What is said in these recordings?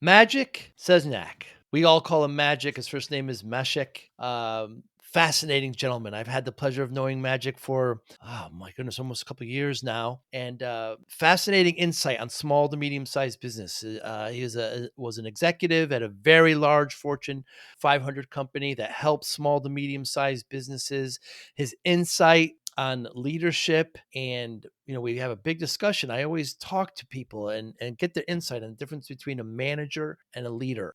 Magic Szczesniak. We all call him Magic. His first name is Maciek. Fascinating gentleman. I've had the pleasure of knowing Magic for, oh my goodness, almost a couple of years now, and fascinating insight on small to medium sized business. He was an executive at a very large Fortune 500 company that helps small to medium sized businesses. His insight on leadership, and we have a big discussion. I always talk to people and get their insight on the difference between a manager and a leader.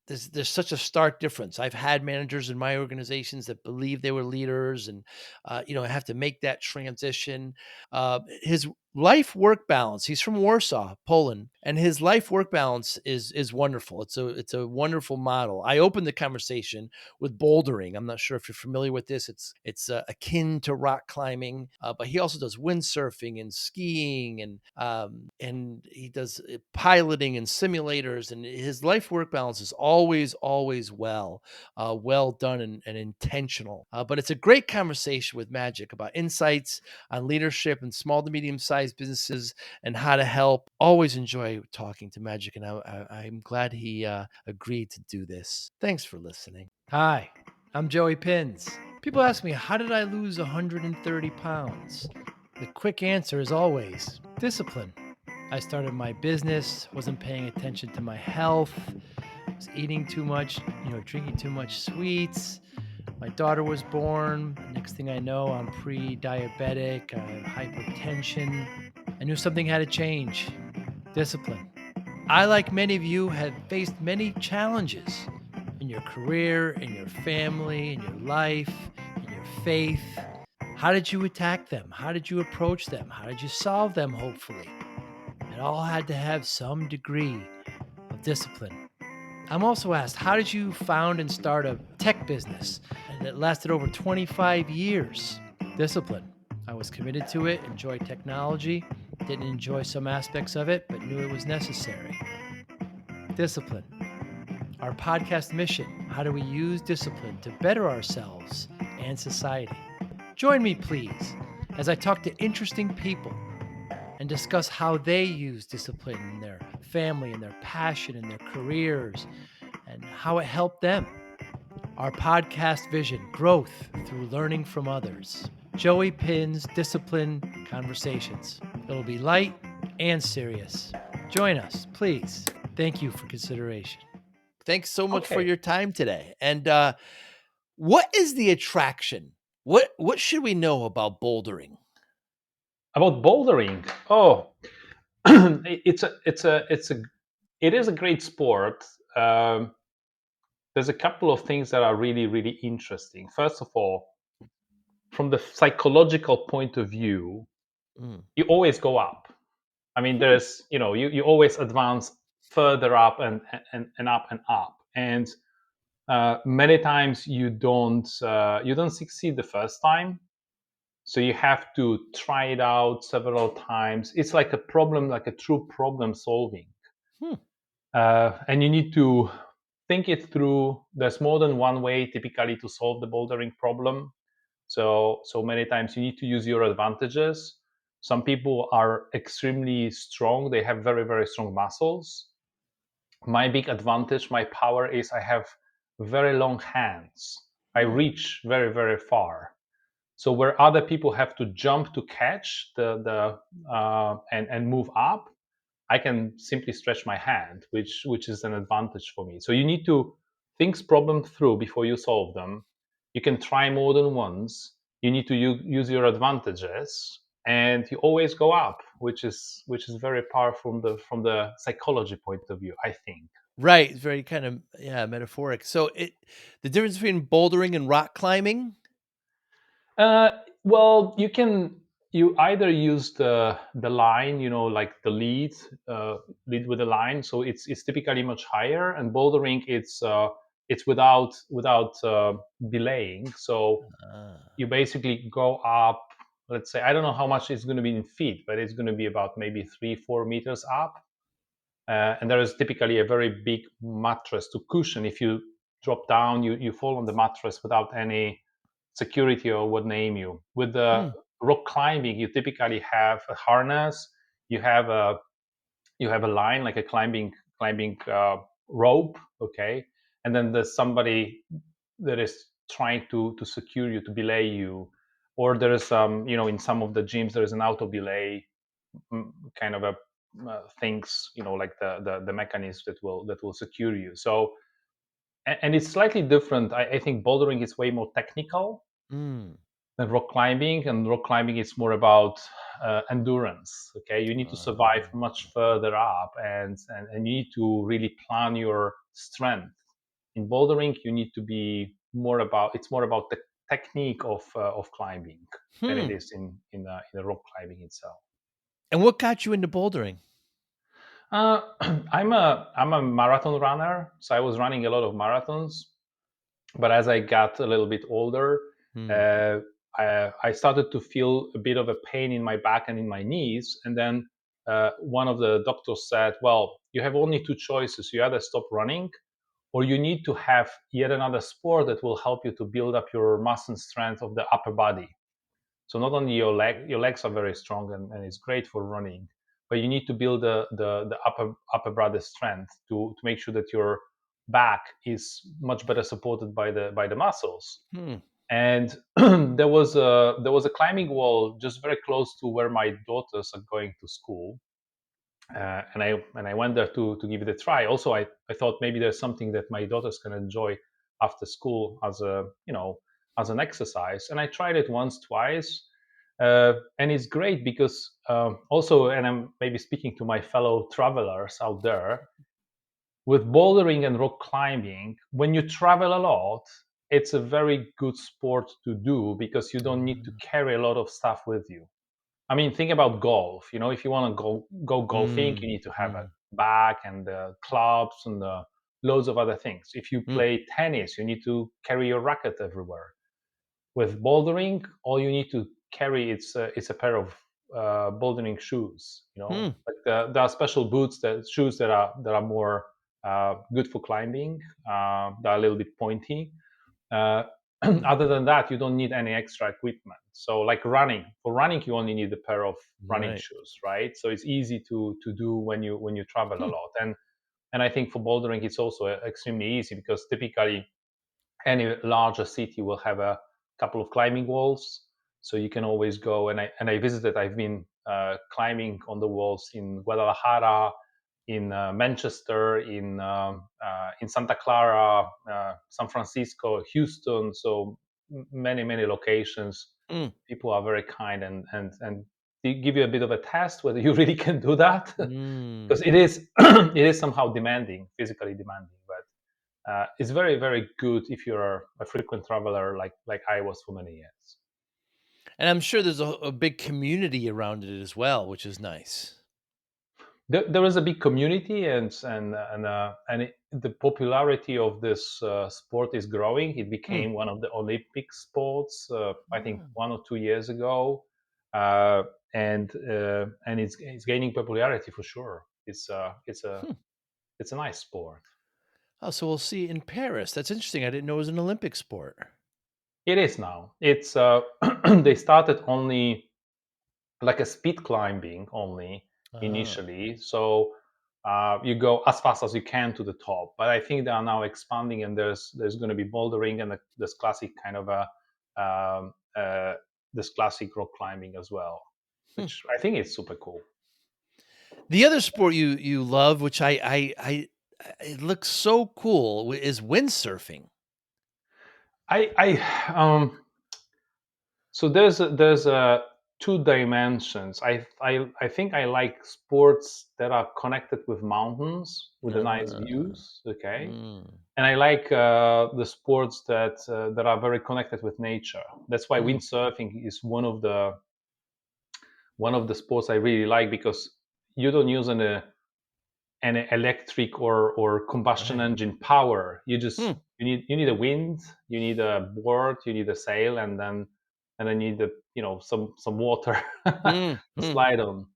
There's such a stark difference. I've had managers in my organizations that believe they were leaders, and I have to make that transition. His life work balance. He's from Warsaw, Poland, and his life work balance is wonderful. It's a wonderful model. I opened the conversation with bouldering. I'm not sure if you're familiar with this. It's akin to rock climbing, but he also does windsurfing and skiing, and he does piloting and simulators. And his life work balance is always well done and intentional. But it's a great conversation with Magic about insights on leadership and small to medium sized businesses and how to help. Always enjoy talking to Magic, and I'm glad he agreed to do this. Thanks for listening. Hi, I'm Joey Pinz. People ask me, how did I lose 130 pounds? The quick answer is always discipline. I started my business, wasn't paying attention to my health, was eating too much, drinking too much sweets. My daughter was born. Next thing I know, I'm pre-diabetic. I have hypertension. I knew something had to change. Discipline. I, like many of you, have faced many challenges in your career, in your family, in your life, in your faith. How did you attack them? How did you approach them? How did you solve them, hopefully? It all had to have some degree of discipline. I'm also asked, how did you found and start a tech business? And it lasted over 25 years. Discipline. I was committed to it, enjoyed technology, didn't enjoy some aspects of it, but knew it was necessary. Discipline. Our podcast mission, how do we use discipline to better ourselves and society? Join me, please, as I talk to interesting people and discuss how they use discipline in their family and their passion and their careers and how it helped them. Our podcast vision, growth through learning from others. Joey Pinz Disciple Conversations. It'll be light and serious. Join us, please. Thank you for consideration. Thanks so much for your time today. And what is the attraction? What should we know about bouldering? About bouldering, it is a great sport. There's a couple of things that are really, really interesting. First of all, from the psychological point of view, you always go up. I mean, there's, you always advance further up and up and up. And many times you don't succeed the first time. So you have to try it out several times. It's like a problem, like a true problem solving. And you need to think it through. There's more than one way typically to solve the bouldering problem. So many times you need to use your advantages. Some people are extremely strong. They have very, very strong muscles. My big advantage, my power is I have very long hands. I reach very, very far. So where other people have to jump to catch and move up, I can simply stretch my hand, which is an advantage for me. So you need to think problems through before you solve them. You can try more than once. You need to use your advantages, and you always go up, which is very powerful from the psychology point of view, I think. Right, very kind of metaphoric. So the difference between bouldering and rock climbing. Well, you either use the line, like the lead with the line, so it's typically much higher. And bouldering, it's without belaying. So you basically go up. Let's say, I don't know how much it's going to be in feet, but it's going to be about maybe 3-4 meters up. And there is typically a very big mattress to cushion. If you drop down, you fall on the mattress without any security or what name you. With the rock climbing, you typically have a harness. You have a line, like a climbing climbing rope, okay, and then there's somebody that is trying to secure you, to belay you, or there is in some of the gyms there is an auto belay kind of a things, like the mechanism that will secure you. So and it's slightly different. I think bouldering is way more technical Mm. than rock climbing, and rock climbing is more about endurance. Okay, you need to survive Uh, much further up, and you need to really plan your strength. In bouldering, you need to be more about, it's more about the technique of climbing than it hmm. is in the rock climbing itself. And what got you into bouldering? Uh, I'm a marathon runner, so I was running a lot of marathons. But as I got a little bit older, Hmm. uh, I started to feel a bit of a pain in my back and in my knees. And then one of the doctors said, "Well, you have only two choices. You either stop running, or you need to have yet another sport that will help you to build up your muscle strength of the upper body. So not only your legs are very strong, and it's great for running, but you need to build the upper body strength to make sure that your back is much better supported by the muscles." Hmm. And there was a climbing wall just very close to where my daughters are going to school, and I went there to give it a try. Also, I thought maybe there's something that my daughters can enjoy after school as a as an exercise. And I tried it once, twice, and it's great because also, and I'm maybe speaking to my fellow travelers out there, with bouldering and rock climbing, when you travel a lot, it's a very good sport to do because you don't need to carry a lot of stuff with you. I mean, think about golf. If you want to go golfing, you Mm. need to have a Mm. bag and the clubs and loads of other things. If you Mm. play tennis, you need to carry your racket everywhere. With bouldering, all you need to carry it's a pair of bouldering shoes. Hmm. Like there are special boots, that shoes that are more good for climbing. That are a little bit pointy. Uh, Hmm. Other than that, you don't need any extra equipment. So, like running, for running, you only need a pair of running Right. shoes, right? So it's easy to do when you travel a Hmm. lot. And I think for bouldering, it's also extremely easy because typically any larger city will have a couple of climbing walls, so you can always go. And I visited. I've been climbing on the walls in Guadalajara, in Manchester, in Santa Clara, San Francisco, Houston. So many locations. Hmm. People are very kind, and they give you a bit of a test whether you really can do that, Mm. because it is it is somehow demanding, physically demanding, but it's very very good if you're a frequent traveler like I was for many years. And I'm sure there's a big community around it as well, which is nice. There is a big community, and the popularity of this sport is growing. It Hmm. became one of the Olympic sports, I think Ah. 1 or 2 years ago, uh, and it's gaining popularity for sure. Hmm. It's a nice sport. Oh, so we'll see in Paris. That's interesting. I didn't know it was an Olympic sport. It is now. It's they started only like a speed climbing only Ah. initially. So you go as fast as you can to the top. But I think they are now expanding, and there's going to be bouldering and this classic kind of a this classic rock climbing as well, Hmm. which I think is super cool. The other sport you love, which it looks so cool, is windsurfing. I So there's two dimensions. I think I like sports that are connected with mountains, with the nice Ah. views. Okay, Mm. and I like the sports that are very connected with nature. That's why Mm. windsurfing is one of the sports I really like, because you don't use an electric or combustion Right. engine power. Hmm. You need a wind, you need a board, you need a sail, and then you need some water Mm. to Mm. slide on.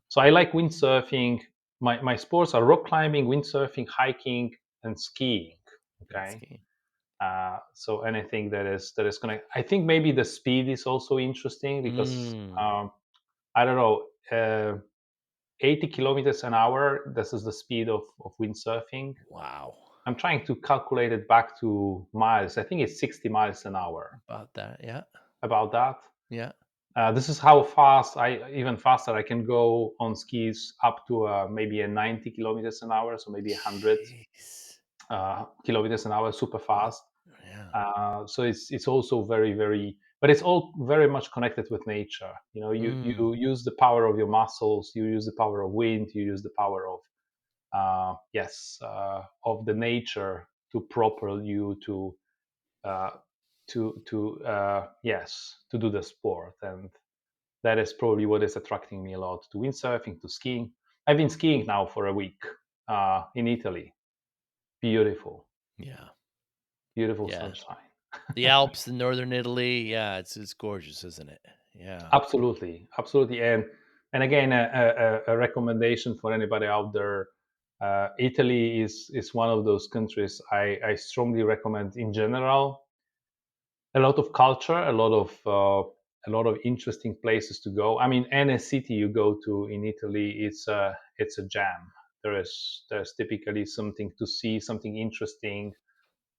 So I like windsurfing. My sports are rock climbing, windsurfing, hiking, and skiing. That's Okay. key. So anything that is gonna. I think maybe the speed is also interesting because Mm. I don't know. 80 kilometers an hour. This is the speed of windsurfing. Wow. I'm trying to calculate it back to miles. I think it's 60 miles an hour, About that. Yeah. about that. Yeah. This is how fast even faster I can go on skis, up to maybe a 90 kilometers an hour, so maybe 100 Jeez. kilometers an hour, super fast. Yeah. So it's also very, very, but it's all very much connected with nature. You know, you use the power of your muscles, you use the power of wind, you use the power of of the nature to propel you to uh, to do the sport. And that is probably what is attracting me a lot to windsurfing, to skiing. I've been skiing now for a week in Italy. Beautiful, Yeah. beautiful Yeah. sunshine. The Alps, the northern Italy. Yeah, it's gorgeous, isn't it? Yeah. Absolutely, absolutely. And again, a recommendation for anybody out there. Italy is one of those countries I strongly recommend in general. A lot of culture, a lot of interesting places to go. I mean, any city you go to in Italy, it's a jam. There's typically something to see, something interesting.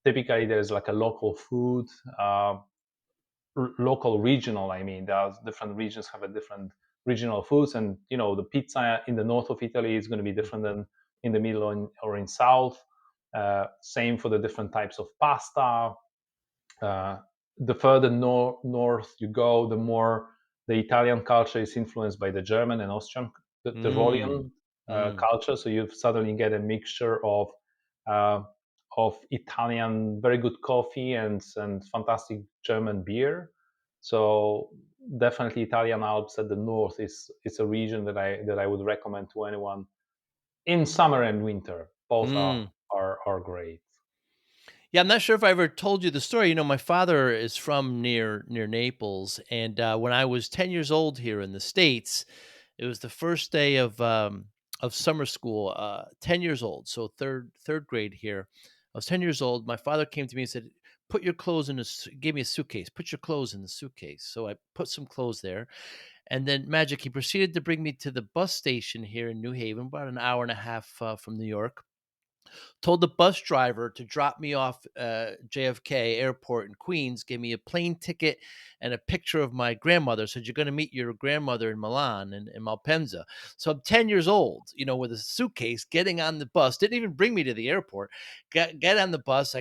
Typically, there's like a local food. Local regional, I mean, there's different regions have a different regional foods, and you know, the pizza in the north of Italy is going to be different than in the middle or in south. Same for the different types of pasta. uh, the further north you go, the more the Italian culture is influenced by the German and Austrian, the Mm. Tyrolean Mm. culture. So you suddenly get a mixture uh, of Italian very good coffee and fantastic German beer. So definitely Italian Alps at the north is a region that I would recommend to anyone in summer and winter. Both Mm. are great. Yeah, I'm not sure if I ever told you the story. You know, my father is from near Naples, and when I was 10 years old here in the States, it was the first day of summer school. 10 years old, so third grade here. I was 10 years old. My father came to me and said, "Put your clothes in gave me a suitcase. Put your clothes in the suitcase." So I put some clothes there, and then Magic. He proceeded to bring me to the bus station here in New Haven, about an hour and a half from New York. Told the bus driver to drop me off JFK Airport in Queens, gave me a plane ticket and a picture of my grandmother. Said, "You're going to meet your grandmother in Milan and in Malpensa." So I'm 10 years old, you know, with a suitcase, getting on the bus. Didn't even bring me to the airport. Get on the bus.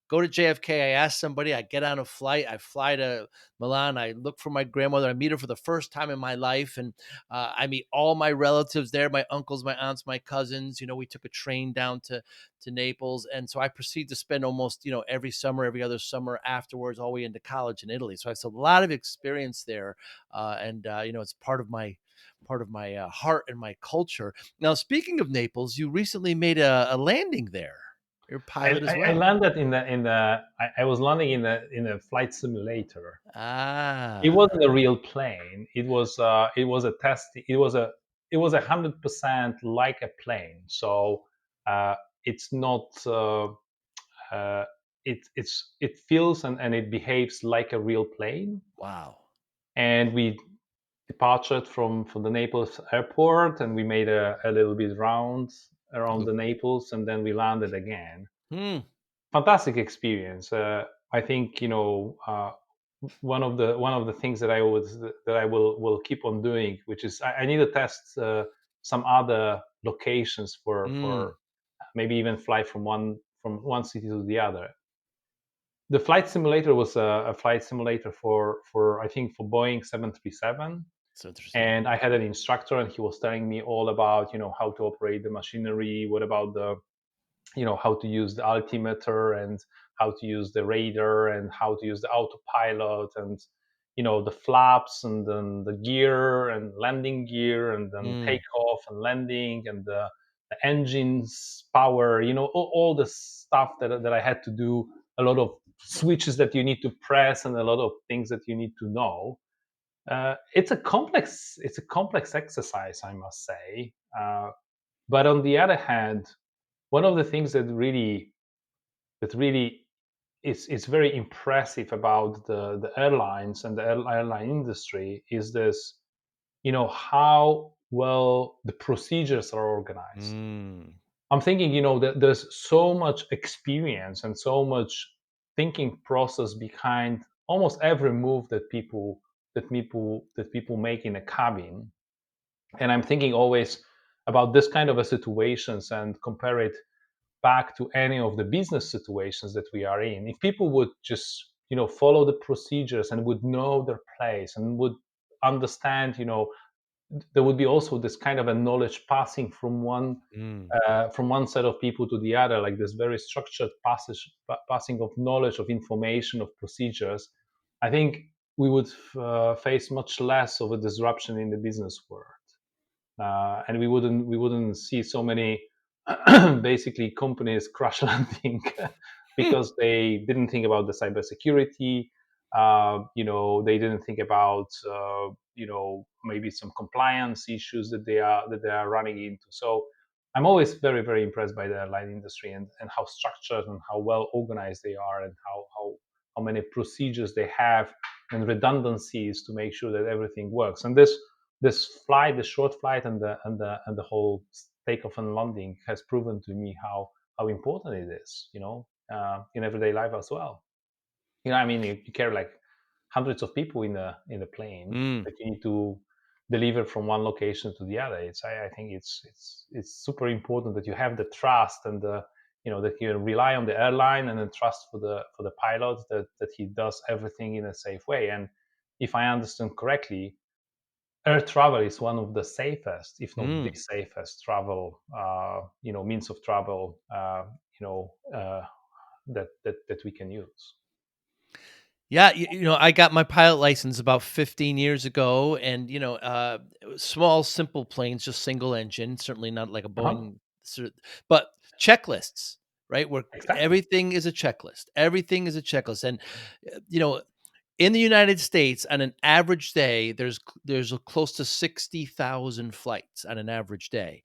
Go to JFK. I ask somebody. I get on a flight. I fly to Milan. I look for my grandmother. I meet her for the first time in my life, and I meet all my relatives there, my uncles, my aunts, my cousins. You know, we took a train down to Naples, and so I proceed to spend almost, you know, every summer, every other summer afterwards, all the way into college in Italy. So I have a lot of experience there, and you know, it's part of my heart and my culture. Now, speaking of Naples, you recently made a landing there. You're a pilot as I well. landed I was landing in a flight simulator. It Ah, wasn't a real plane. It was a test. It was 100% like a plane. So uh, it's not. Uh, it feels and it behaves like a real plane. wow. And we departed from the Naples airport, and we made a little bit round around the Naples, and then we landed again. Hmm. Fantastic experience. I think, you know, one of the things that I will keep on doing, which is I need to test some other locations Hmm. for maybe even fly from one city to the other. The flight simulator was a flight simulator for I think for Boeing 737, So interesting. and I had an instructor, and he was telling me all about, you know, how to operate the machinery, what about the, you know, how to use the altimeter, and how to use the radar, and how to use the autopilot, and you know, the flaps, and then the gear and landing gear, and then Hmm. takeoff and landing, and the engines power, you know, all the stuff that I had to do, a lot of switches that you need to press, and a lot of things that you need to know. It's a complex exercise, I must say. But on the other hand, one of the things that really is very impressive about the airlines and the airline industry is this, you know, how well the procedures are organized. Mm. I'm thinking, that there's so much experience and so much thinking process behind almost every move that people make in a cabin. And I'm thinking always about this kind of a situations and compare it back to any of the business situations that we are in. If people would just, follow the procedures and would know their place and would understand, there would be also this kind of a knowledge passing Mm. from one set of people to the other, like this very structured passing of knowledge, of information, of procedures. I think we would face much less of a disruption in the business world, and we wouldn't see so many basically companies crash landing because they didn't think about the cybersecurity. They didn't think about maybe some compliance issues that they are running into. So I'm always very very impressed by the airline industry and how structured and how well organized they are, and how many procedures they have and redundancies to make sure that everything works. And this short flight, and the whole takeoff and landing has proven to me how important it is, in everyday life as well. I mean, you carry like hundreds of people in the plane Mm. that you need to deliver from one location to the other. I think it's super important that you have the trust, and that you rely on the airline, and then trust for the pilot that he does everything in a safe way. And if I understand correctly, air travel is one of the safest, if not the Mm. safest travel, means of travel, that we can use. Yeah, I got my pilot license about 15 years ago, and it was small, simple planes, just single engine, certainly not like a Uh-huh. Boeing, but checklists, right? Where Exactly. everything is a checklist. Everything is a checklist, and in the United States, on an average day, there's close to 60,000 flights on an average day.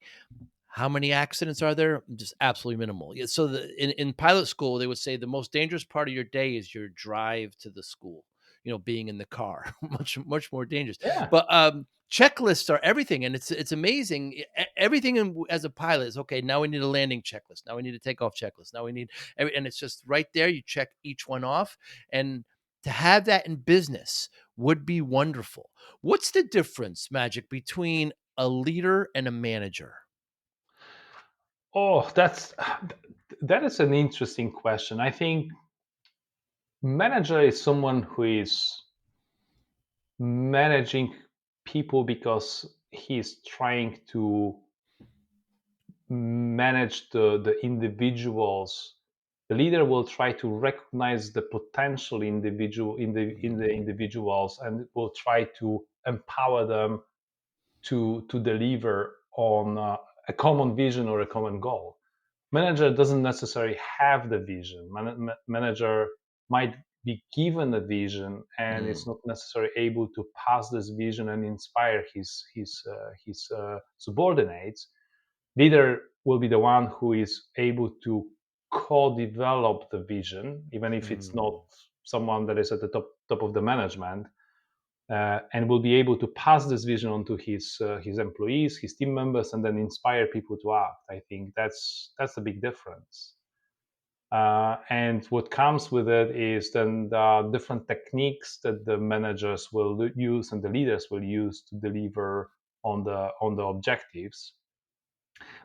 How many accidents are there? Just absolutely minimal. Yeah, so in pilot school, they would say the most dangerous part of your day is your drive to the school. Being in the car, much more dangerous. Yeah. But checklists are everything, and it's amazing. Everything as a pilot is okay. Now we need a landing checklist. Now we need a takeoff checklist. Now we need, and it's just right there. You check each one off, and to have that in business would be wonderful. What's the difference, Magic, between a leader and a manager? Oh, that is an interesting question. I think manager is someone who is managing people because he's trying to manage the individuals. The leader will try to recognize the potential in the Mm. individuals, and will try to empower them to deliver on a common vision or a common goal. Manager doesn't necessarily have the vision. Manager might be given a vision, and it's Mm. not necessarily able to pass this vision and inspire his subordinates. Leader will be the one who is able to co-develop the vision, even if it's not Mm. someone that is at the top of the management, and will be able to pass this vision on to his employees, his team members, and then inspire people to act. I think that's the big difference. And what comes with it is then the different techniques that the managers will use and the leaders will use to deliver on the objectives.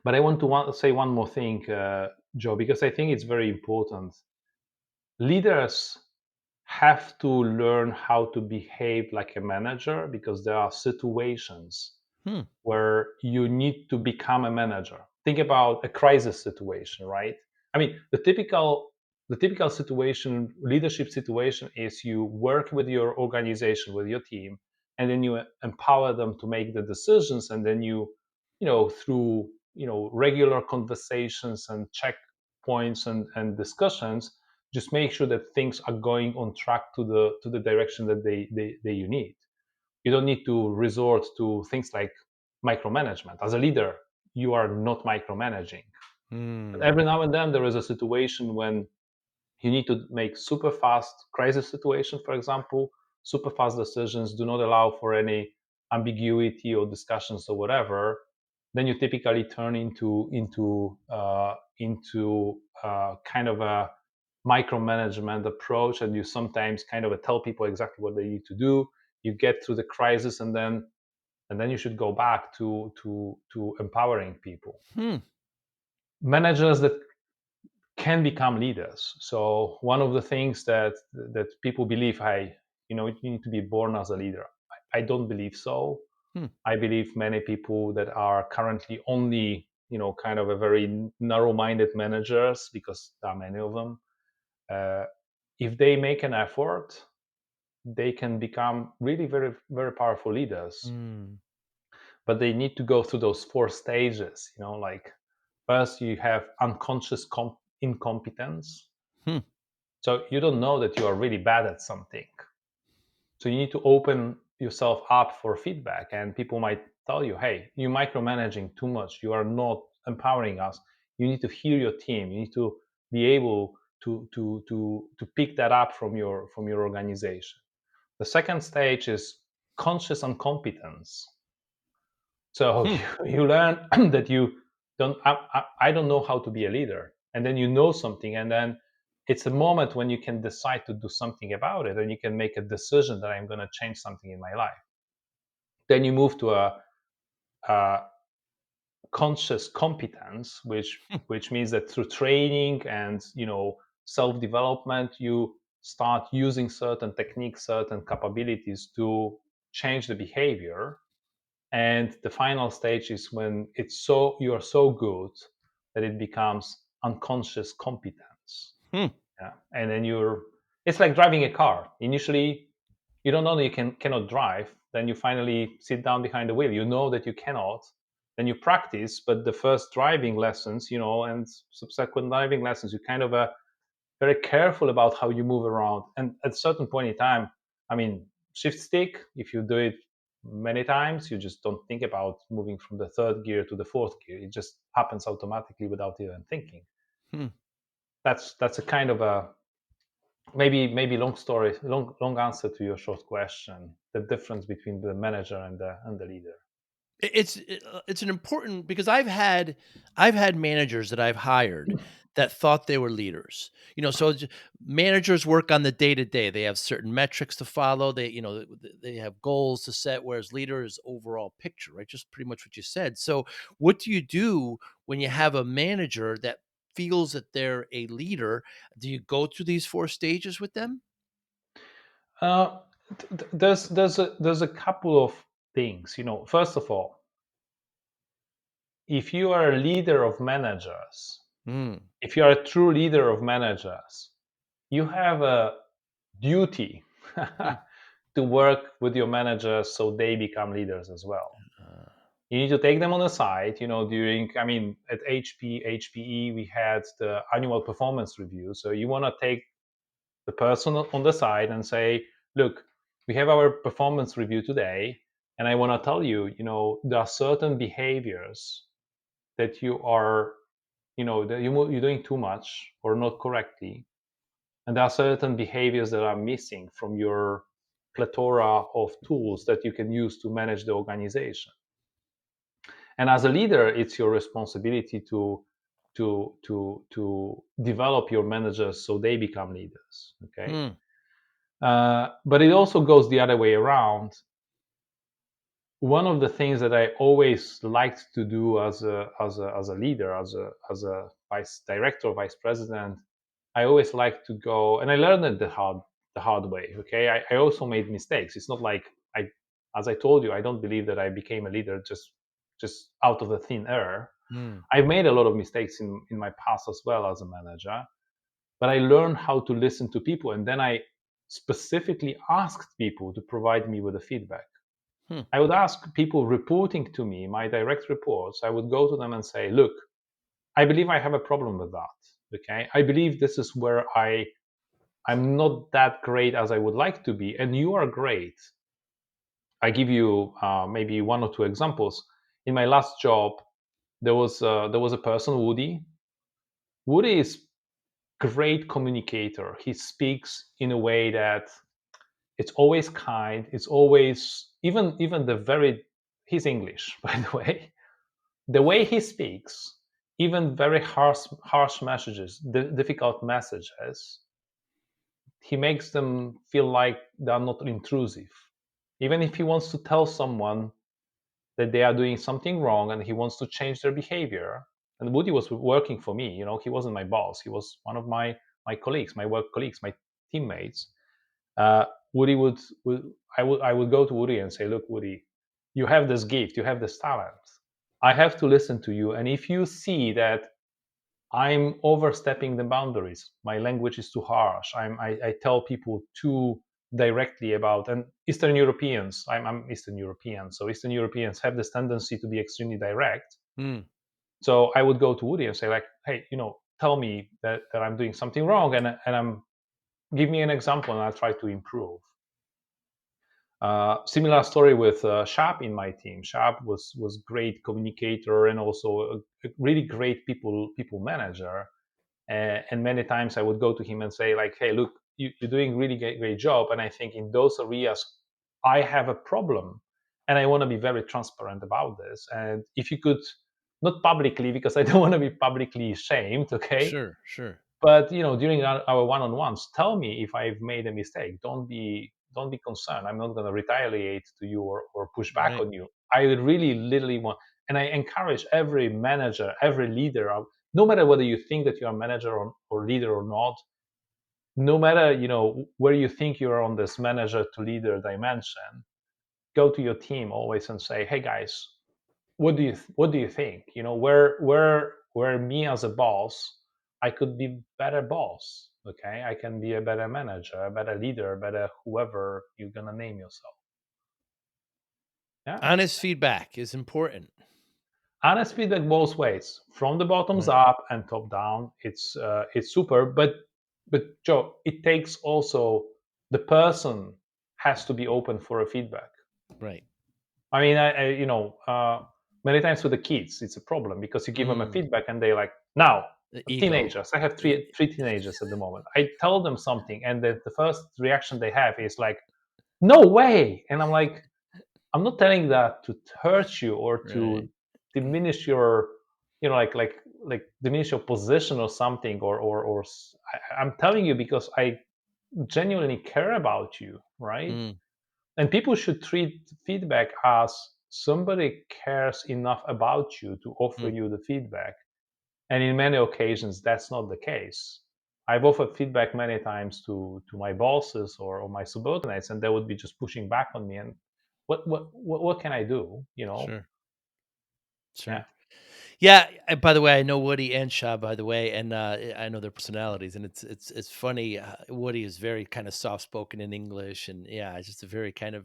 But I want to say one more thing, Joe, because I think it's very important. Leaders have to learn how to behave like a manager, because there are situations Hmm. where you need to become a manager. Think about a crisis situation, right? I mean, the typical situation, leadership situation, is you work with your organization, with your team, and then you empower them to make the decisions, and then through regular conversations and checkpoints and discussions, just make sure that things are going on track to the direction that they you need. You don't need to resort to things like micromanagement. As a leader, you are not micromanaging. But Hmm. every now and then there is a situation when you need to make super fast crisis situation, for example. Super fast decisions do not allow for any ambiguity or discussions or whatever, then you typically turn into kind of a micromanagement approach, and you sometimes kind of tell people exactly what they need to do. You get through the crisis, and then you should go back to empowering people. Managers that can become leaders. So one of the things that people believe, you need to be born as a leader. I don't believe so. I believe many people that are currently only, kind of a very narrow-minded managers, because there are many of them. If they make an effort, they can become really very, very powerful leaders. But they need to go through those 4 stages. Like first you have unconscious incompetence. So you don't know that you are really bad at something. So you need to open yourself up for feedback, and people might tell you, hey, you're micromanaging too much, you are not empowering us. You need to hear your team, you need to be able to pick that up from your organization. The second stage is conscious incompetence. So you learn that you don't I don't know how to be a leader, and then you know something, and then it's a moment when you can decide to do something about it, and you can make a decision that I'm going to change something in my life. Then you move to a conscious competence, which means that through training and self development, you start using certain techniques, certain capabilities to change the behavior. And the final stage is when you are so good that it becomes unconscious competence. Yeah. And then it's like driving a car. Initially, you don't know that you cannot drive. Then you finally sit down behind the wheel. You know that you cannot. Then you practice, but the first driving lessons, and subsequent driving lessons, you kind of very careful about how you move around. And at a certain point in time, shift stick, if you do it many times, you just don't think about moving from the 3rd gear to the 4th gear. It just happens automatically without even thinking. That's a kind of a maybe long answer to your short question. The difference between the manager and the leader. It's an important, because I've had managers that I've hired that thought they were leaders. So managers work on the day to day. They have certain metrics to follow. They have goals to set, whereas leader is overall picture, right? Just pretty much what you said. So what do you do when you have a manager that feels that they're a leader? Do you go through these 4 stages with them? There's a couple of things. First of all, if you are a leader of managers, if you are a true leader of managers, you have a duty to work with your managers so they become leaders as well. You need to take them on the side. During, at HPE, we had the annual performance review. So you want to take the person on the side and say, look, we have our performance review today, and I want to tell you, there are certain behaviors that you are, that you're doing too much or not correctly, and there are certain behaviors that are missing from your plethora of tools that you can use to manage the organization. And as a leader, it's your responsibility to develop your managers so they become leaders. Okay. But it also goes the other way around. One of the things that I always liked to do as a leader, as a vice director, vice president, I always like to go, and I learned it the hard way. Okay, I also made mistakes. It's not like as I told you, I don't believe that I became a leader just out of the thin air. I've made a lot of mistakes in my past as well as a manager, but I learned how to listen to people, and then I specifically asked people to provide me with the feedback. I would ask people reporting to me, my direct reports, I would go to them and say, look, I believe I have a problem with that. Okay, I believe this is where I'm not that great as I would like to be, and you are great. I give you maybe 1 or 2 examples. In my last job, there was a person, Woody. Woody is great communicator. He speaks in a way that It's always kind. It's always even the very he's English, by the way he speaks, even very harsh messages, difficult messages, he makes them feel like they're not intrusive. Even if he wants to tell someone that they are doing something wrong and he wants to change their behavior. And Woody was working for me. He wasn't my boss. He was one of my colleagues, my work colleagues, my teammates. Woody would go to Woody and say, "Look, Woody, you have this gift, you have this talent. I have to listen to you. And if you see that I'm overstepping the boundaries, my language is too harsh. I tell people too directly about, and Eastern Europeans, I'm Eastern European, so Eastern Europeans have this tendency to be extremely direct. So I would go to Woody and say, like, hey, tell me that I'm doing something wrong, and I'm give me an example, and I'll try to improve. Similar story with Shab in my team. Shab was great communicator and also a really great people manager. And many times I would go to him and say, like, hey, look, you're doing really great job, and I think in those areas I have a problem, and I want to be very transparent about this. And if you could, not publicly, because I don't want to be publicly shamed, okay? Sure. But during our one-on-ones, tell me if I've made a mistake. Don't be concerned. I'm not going to retaliate to you or push back Right. on you. I really literally want, and I encourage every manager, every leader, no matter whether you think that you're a manager or leader or not, no matter where you think you're on this manager to leader dimension, go to your team always and say, hey guys, what do you think? Where me as a boss, I could be better boss. Okay, I can be a better manager, a better leader, a better whoever you're gonna name yourself. Yeah, Honest feedback is important. honest feedback both ways, from the bottoms Right. up and top down. It's super, but Joe, it takes also the person has to be open for a feedback. Right. I mean, many times with the kids, it's a problem because you give them a feedback and they like, now, The ego. teenagers. I have three teenagers at the moment. I tell them something, and the first reaction they have is like, no way. And I'm like, I'm not telling that to hurt you or Right. to diminish your, like diminish your position or something, or I'm telling you because I genuinely care about you, right? And people should treat feedback as somebody cares enough about you to offer you the feedback. And in many occasions, that's not the case. I've offered feedback many times to my bosses or my subordinates, and they would be just pushing back on me. And what can I do? Sure. Yeah. Yeah, by the way, I know Woody and Shaw, by the way, and I know their personalities, and it's funny. Woody is very kind of soft spoken in English, and yeah, it's just a very kind of.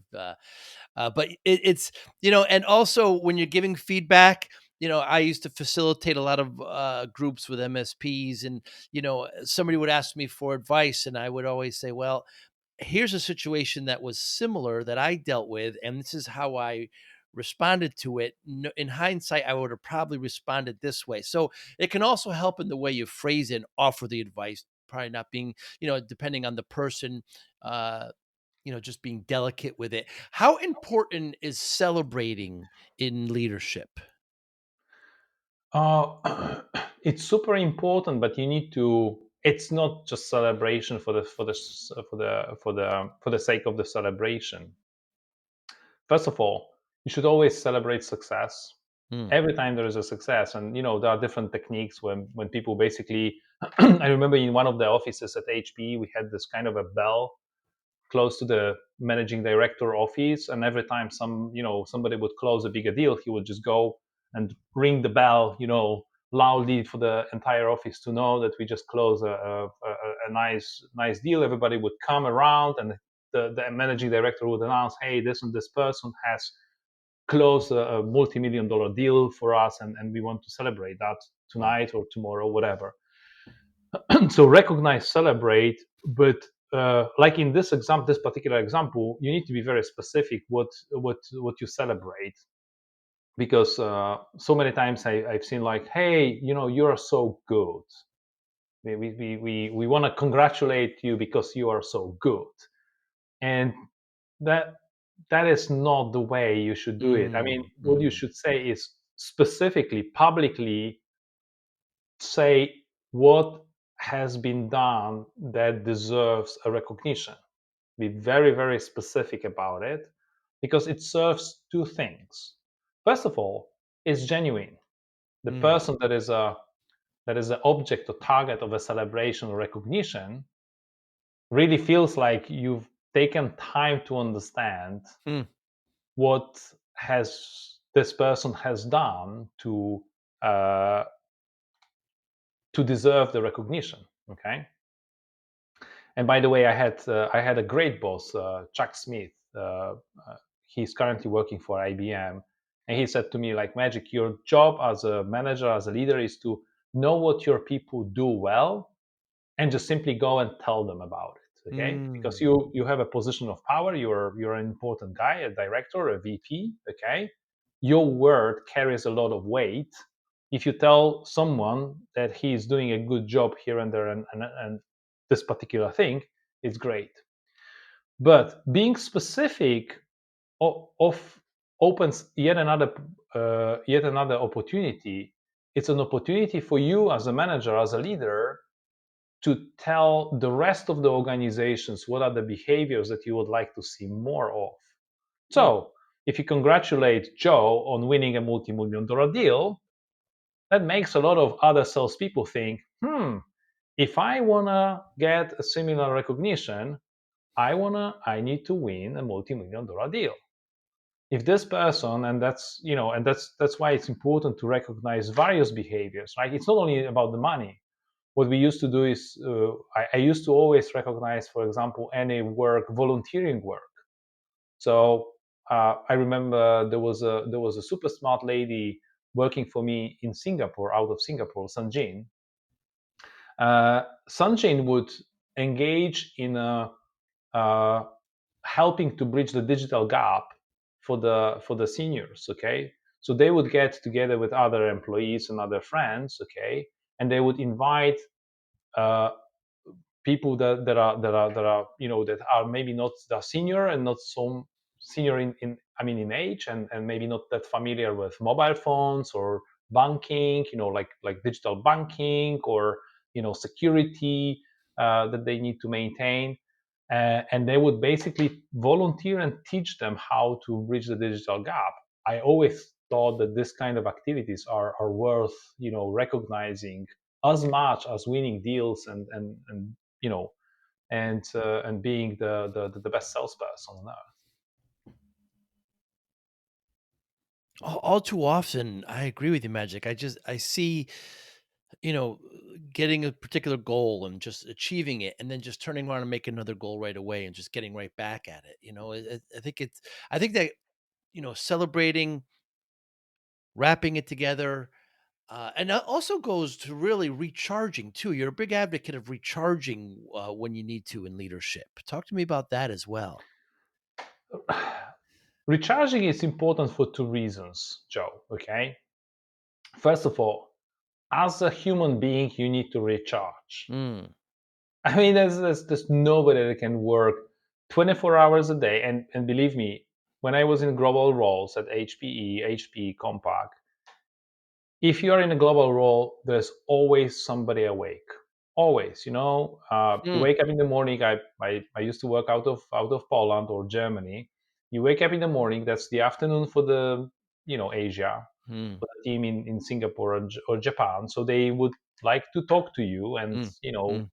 But it's and also when you're giving feedback, I used to facilitate a lot of groups with MSPs, and somebody would ask me for advice, and I would always say, well, here's a situation that was similar that I dealt with, and this is how I responded to it. In hindsight, I would have probably responded this way. So it can also help in the way you phrase it and offer the advice, probably not being, depending on the person, just being delicate with it. How important is celebrating in leadership? It's super important, but you need to. It's not just celebration for the sake of the celebration. First of all, you should always celebrate success. Hmm. Every time there is a success, and there are different techniques when people basically. I remember in one of the offices at HP, we had this kind of a bell close to the managing director office, and every time somebody would close a bigger deal, he would just go and ring the bell, loudly for the entire office to know that we just closed a nice deal. Everybody would come around, and the managing director would announce, hey, this and this person has closed a multi-million-dollar deal for us, and we want to celebrate that Wow. tonight or tomorrow, whatever. So recognize, celebrate, but like in this particular example, you need to be very specific what you celebrate, because so many times I've seen like, hey, you're so good. We want to congratulate you because you are so good. And that is not the way you should do it. I mean, what you should say is specifically, publicly say what has been done that deserves a recognition. Be very, very specific about it, because it serves two things. First of all, it's genuine. The person that is the object or target of a celebration or recognition really feels like you've taken time to understand what has this person has done uh, to deserve the recognition. Okay. And by the way, I had a great boss, Chuck Smith. He's currently working for IBM, and he said to me, like, Magic, your job as a manager, as a leader, is to know what your people do well, and just simply go and tell them about it. Okay, because you have a position of power. You're an important guy, a director, a VP. Okay, your word carries a lot of weight. If you tell someone that he's doing a good job here and there, and this particular thing, it's great. But being specific of opens yet another opportunity. It's an opportunity for you as a manager, as a leader, to tell the rest of the organizations what are the behaviors that you would like to see more of. So if you congratulate Joe on winning a multi-million dollar deal, that makes a lot of other salespeople think, if I wanna get a similar recognition, I need to win a multi-million dollar deal. If this person, and that's why it's important to recognize various behaviors, right? It's not only about the money. What we used to do is, I used to always recognize, for example, any volunteering work. So I remember there was a super smart lady working for me in Singapore, out of Singapore, Sanjin. Sanjin would engage in helping to bridge the digital gap for the seniors. Okay, so they would get together with other employees and other friends. Okay, and they would invite uh, people that are maybe not that senior, and not so senior in age, and maybe not that familiar with mobile phones or banking, like digital banking, or security that they need to maintain. And they would basically volunteer and teach them how to bridge the digital gap. I always thought that this kind of activities are worth recognizing as much as winning deals, and and being the best salesperson on earth. All too often, I agree with you, Magic. I see, you know, getting a particular goal and just achieving it, and then just turning around and make another goal right away, and just getting right back at it. I think that celebrating, wrapping it together, and that also goes to really recharging too. You're a big advocate of recharging when you need to in leadership. Talk to me about that as well. Recharging is important for two reasons, Joe. Okay, first of all, as a human being, you need to recharge. Mm, I mean, there's nobody that can work 24 hours a day. And believe me, when I was in global roles at HP, Compaq, if you are in a global role, there's always somebody awake. Always, you mm, wake up in the morning. I used to work out of Poland or Germany. You wake up in the morning. That's the afternoon for the Asia, mm, for the team in Singapore or Japan. So they would like to talk to you, and mm, mm,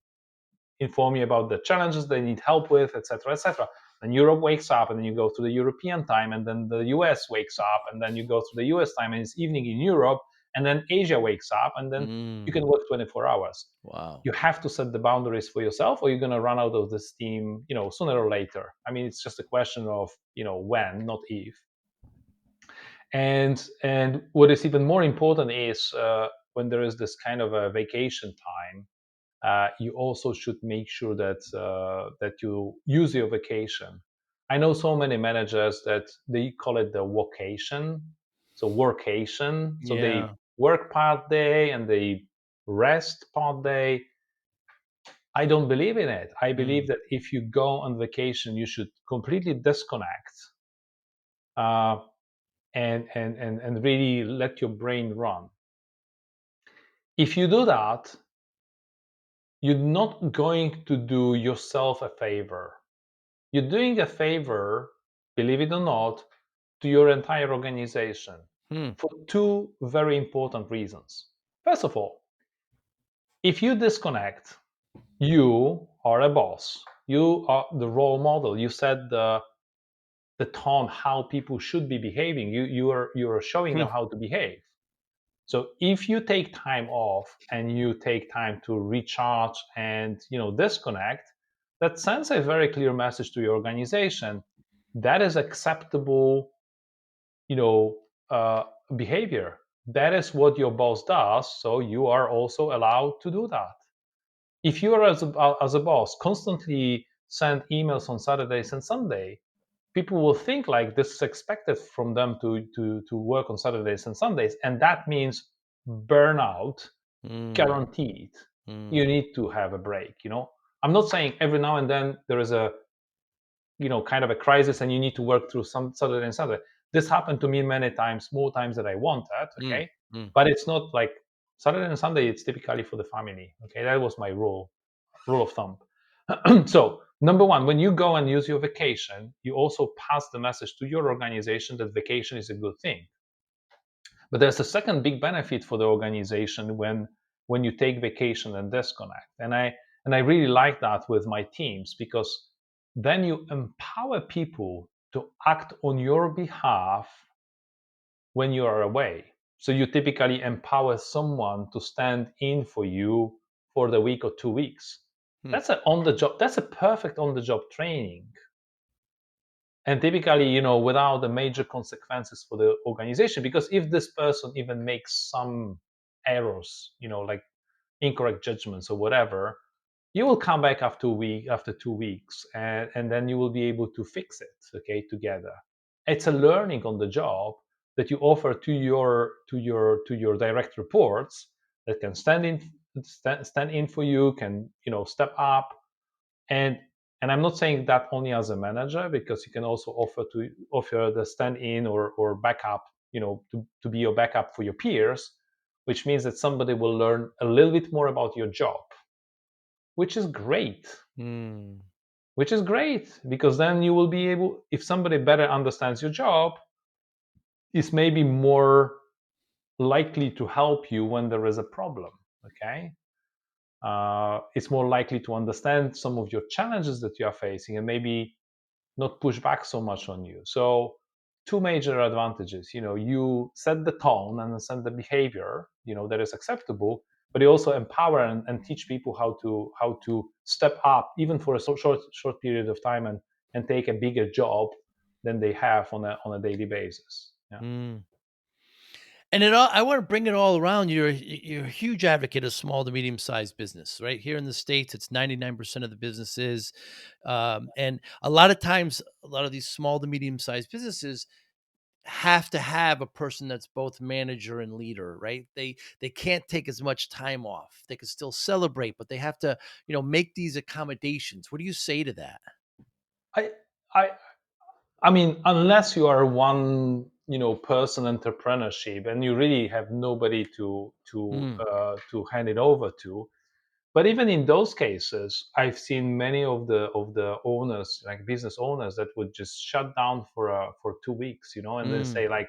inform you about the challenges they need help with, etc., etc. Then Europe wakes up, and then you go to the European time, and then the US wakes up, and then you go to the US time, and it's evening in Europe, and then Asia wakes up, and then you can mm. work 24 hours. Wow. You have to set the boundaries for yourself, or you're going to run out of the steam, sooner or later. I mean, it's just a question of, when, not if. And what is even more important is, when there is this kind of a vacation time, you also should make sure that you use your vacation. I know so many managers that they call it the workation, so workation. So they Yeah. work part day and they rest part day. I don't believe in it. I believe that if you go on vacation, you should completely disconnect, uh, and really let your brain run. If you do that, you're not going to do yourself a favor. You're doing a favor, believe it or not, to your entire organization Hmm. for two very important reasons. First of all, if you disconnect, you are a boss. You are the role model. You set the tone how people should be behaving. You are showing Hmm. them how to behave. So if you take time off and you take time to recharge and disconnect, that sends a very clear message to your organization. That is acceptable, you know, behavior. That is what your boss does. So you are also allowed to do that. If you are as a boss constantly send emails on Saturdays and Sunday, people will think like this is expected from them to work on Saturdays and Sundays, and that means burnout Hmm. guaranteed. Hmm. You need to have a break. I'm not saying every now and then there is a kind of a crisis and you need to work through some Saturday and Sunday. This happened to me many times, more times than I wanted. Hmm. Okay, Hmm. but it's not like Saturday and Sunday. It's typically for the family. Okay, that was my rule of thumb. So, number one, when you go and use your vacation, you also pass the message to your organization that vacation is a good thing. But there's a second big benefit for the organization when you take vacation and disconnect. And I really like that with my teams, because then you empower people to act on your behalf when you are away. So you typically empower someone to stand in for you for the week or 2 weeks. Hmm. That's a perfect on the job training. And typically, without the major consequences for the organization, because if this person even makes some errors, like incorrect judgments or whatever, you will come back after 2 weeks, and then you will be able to fix it, okay, together. It's a learning on the job that you offer to your direct reports, that can stand in for you, can step up. And and I'm not saying that only as a manager, because you can also offer the stand in or backup, to be your backup for your peers, which means that somebody will learn a little bit more about your job, which is great. Hmm. Which is great, because then you will be able, if somebody better understands your job, is maybe more likely to help you when there is a problem. Okay, it's more likely to understand some of your challenges that you are facing, and maybe not push back so much on you. So two major advantages. You set the tone and set the behavior, that is acceptable, but you also empower and teach people how to step up, even for a short period of time, and take a bigger job than they have on a daily basis. Yeah. Hmm. And I want to bring it all around. You're a huge advocate of small to medium sized business, right? Here in the States, it's 99% of the businesses. And a lot of times, a lot of these small to medium sized businesses have to have a person that's both manager and leader, right? They can't take as much time off. They can still celebrate, but they have to, make these accommodations. What do you say to that? I I I mean, unless you are one, person entrepreneurship, and you really have nobody Mm, to hand it over to. But even in those cases, I've seen many of the owners, like business owners, that would just shut down for 2 weeks, and then mm, say, like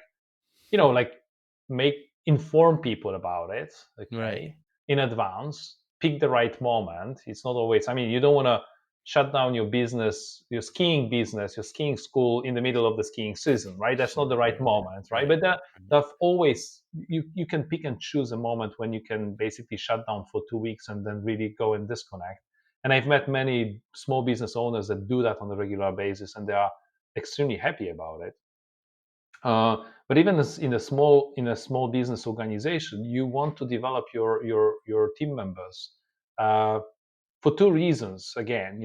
make inform people about it, right. okay, in advance, pick the right moment. It's not always, I mean, you don't want to shut down your business, your skiing school in the middle of the skiing season, right? That's not the right Right, moment, right? right. But that always, you can pick and choose a moment when you can basically shut down for 2 weeks and then really go and disconnect. And I've met many small business owners that do that on a regular basis, and they are extremely happy about it. But even in a small business organization, you want to develop your team members, uh, for two reasons. Again,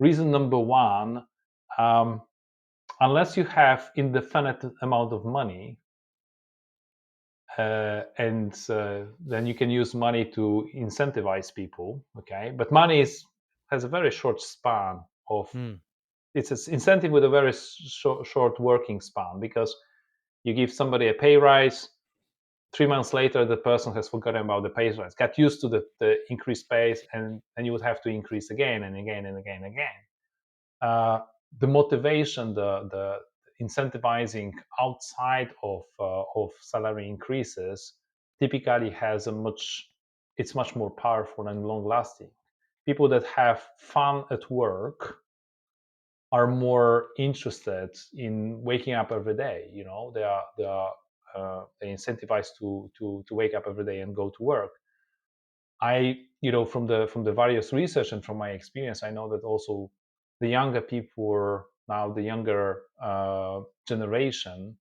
reason number one, um, unless you have indefinite amount of money, and then you can use money to incentivize people. Okay, but money has a very short span of Mm. it's an incentive with a very short working span, because you give somebody a pay rise, 3 months later the person has forgotten about the pay rise, got used to the increased pace, and you would have to increase again and again and again and again. The motivation, the incentivizing outside of salary increases typically has it's much more powerful and long lasting. People that have fun at work are more interested in waking up every day. They incentivized to wake up every day and go to work. From the various research and from my experience, I know that also the younger people, now the younger generation,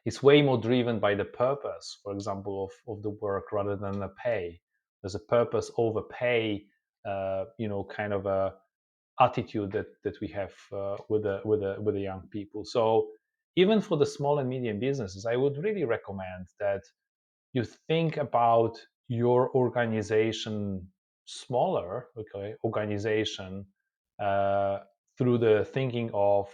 is way more driven by the purpose, for example, of the work rather than the pay. There's a purpose over pay, kind of a attitude that we have with the young people. So even for the small and medium businesses, I would really recommend that you think about your organization, smaller, okay, organization, uh, through the thinking of,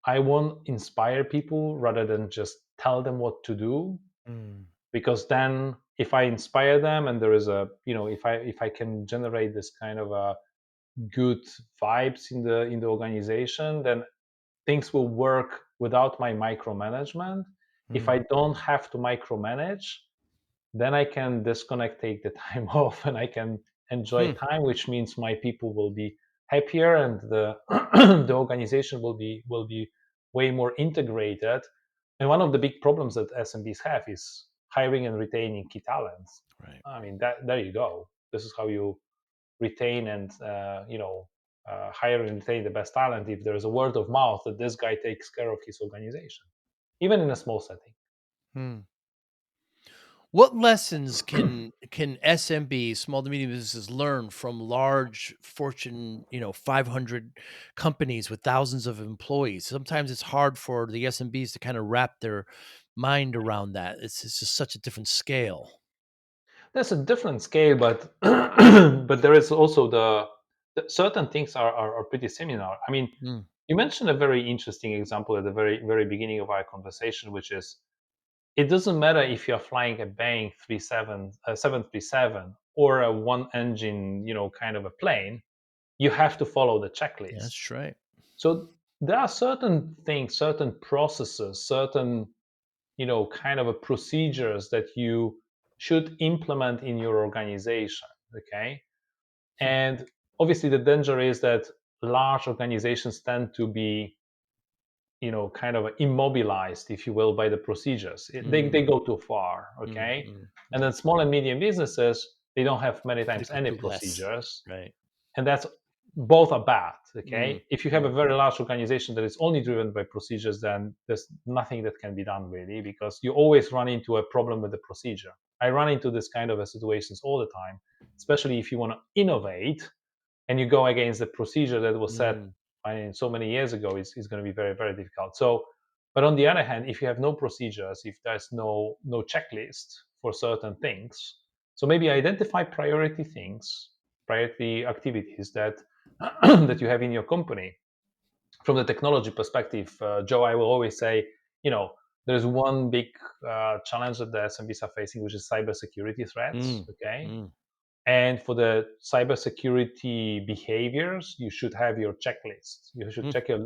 I want to inspire people rather than just tell them what to do. Mm. Because then if I inspire them, and there is if I can generate this kind of a good vibes in the organization, then things will work without my micromanagement. If I Mm. don't have to micromanage, then I can disconnect, take the time off, and I can enjoy Hmm. time, which means my people will be happier, and the the organization will be way more integrated. And one of the big problems that SMBs have is hiring and retaining key talents. Right. I mean, that there you go. This is how you retain and hire and retain the best talent, if there is a word of mouth that this guy takes care of his organization, even in a small setting. Hmm. What lessons can SMB, small to medium businesses, learn from large Fortune, 500 companies with thousands of employees? Sometimes it's hard for the SMBs to kind of wrap their mind around that. It's just such a different scale. There's a different scale, but but there is also the certain things are pretty similar. I mean, Mm. you mentioned a very interesting example at the very very beginning of our conversation, which is, it doesn't matter if you're flying a Boeing 737 or a one engine, kind of a plane. You have to follow the Yeah, checklist. that's right. So there are certain things, certain processes, certain, kind of a procedures that you should implement in your organization. Okay. Hmm. And obviously the danger is that large organizations tend to be, kind of immobilized, if you will, by the procedures. They Mm, go too far. mm, Okay. mm, And mm. then small and medium businesses, they don't have many They times could any do less. procedures. Right. And that's both are bad. Mm, Okay. If you have a mm, very large organization that is only driven by procedures, then there's nothing that can be done really, because you always run into a problem with the procedure. I run into this kind of a situations all the time, especially if you want to innovate and you go against the procedure that was set, mm, I mean, so many years ago. Is going to be very very difficult. So, but on the other hand, if you have no procedures, if there's no checklist for certain things, so maybe identify priority things, priority activities that that you have in your company. From the technology perspective, Joe, I will always say, there's one big challenge that the SMBs are facing, which is cybersecurity threats. mm, Okay. mm, And for the cybersecurity behaviors, you should have your checklist. You should mm, check your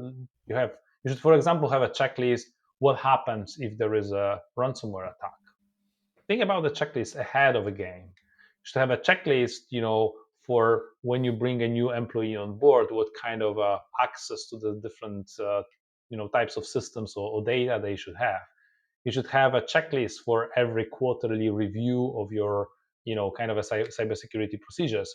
you have you should, for example, have a checklist. What happens if there is a ransomware attack? Think about the checklist ahead of a game. You should have a checklist, for when you bring a new employee on board, what kind of access to the different, types of systems or data they should have. You should have a checklist for every quarterly review of your, kind of a cybersecurity procedures.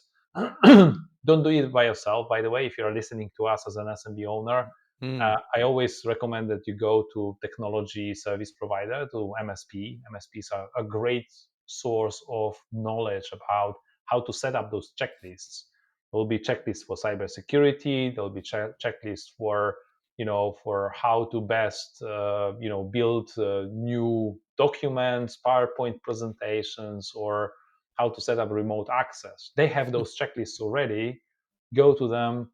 Don't do it by yourself, by the way. If you're listening to us as an SMB owner, mm, I always recommend that you go to technology service provider, to MSP. MSPs are a great source of knowledge about how to set up those checklists. There will be checklists for cybersecurity. There will be checklists for for how to best, build new documents, PowerPoint presentations, or how to set up remote access. They have those checklists already. Go to them.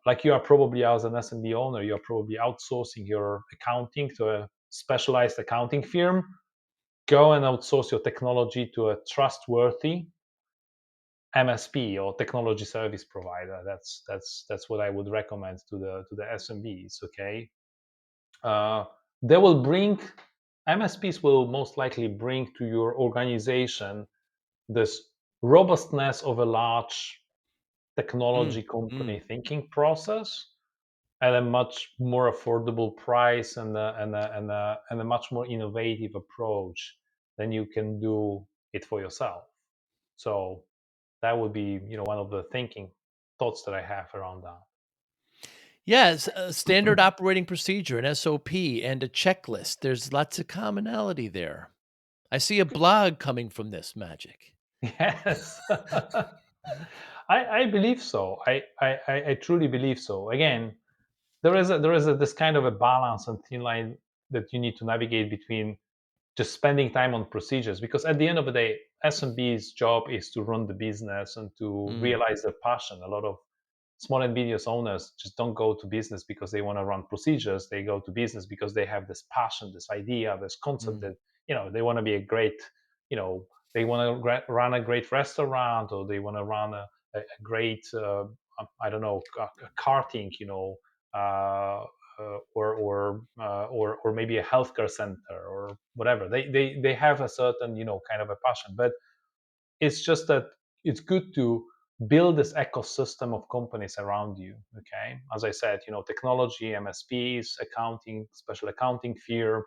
Like you are probably, as an SMB owner, you're probably outsourcing your accounting to a specialized accounting firm. Go and outsource your technology to a trustworthy MSP or technology service provider. That's what I would recommend to the SMBs. Okay, uh, they will bring MSPs will most likely bring to your organization this robustness of a large Mm, technology company mm. thinking process at a much more affordable price, and a much more innovative approach than you can do it for yourself. So that would be, one of the thinking thoughts that I have around that. Yes, a standard operating procedure, an SOP, and a checklist. There's lots of commonality there. I see a blog coming from this, Magic. Yes. I believe so. I truly believe so. Again, there is this kind of a balance and thin line that you need to navigate between just spending time on procedures, because at the end of the day, SMB's job is to run the business and to Mm, realize their passion. A lot of small and business owners just don't go to business because they want to run procedures. They go to business because they have this passion, this idea, this concept mm. that, they want to be a great, you know they want to run a great restaurant, or they want to run a great, I don't know, karting, uh, or maybe a healthcare center or whatever. They have a certain, kind of a passion. But it's just that it's good to build this ecosystem of companies around you. Okay, as I said, technology, MSPs, accounting, special accounting firm,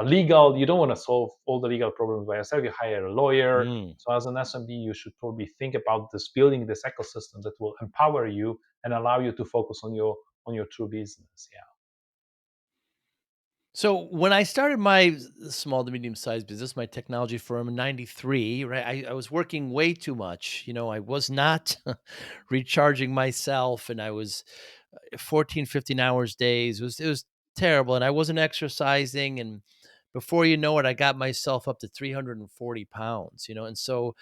legal. You don't want to solve all the legal problems by yourself. You hire a lawyer. Mm. So as an SMB, you should probably think about this, building this ecosystem that will empower you and allow you to focus on your true business. Yeah. So when I started my small to medium sized business, my technology firm in '93, right, I was working way too much. I was not recharging myself, and I was 14, 15 hours days. It was terrible, and I wasn't exercising. And before you know it, I got myself up to 340 pounds. And so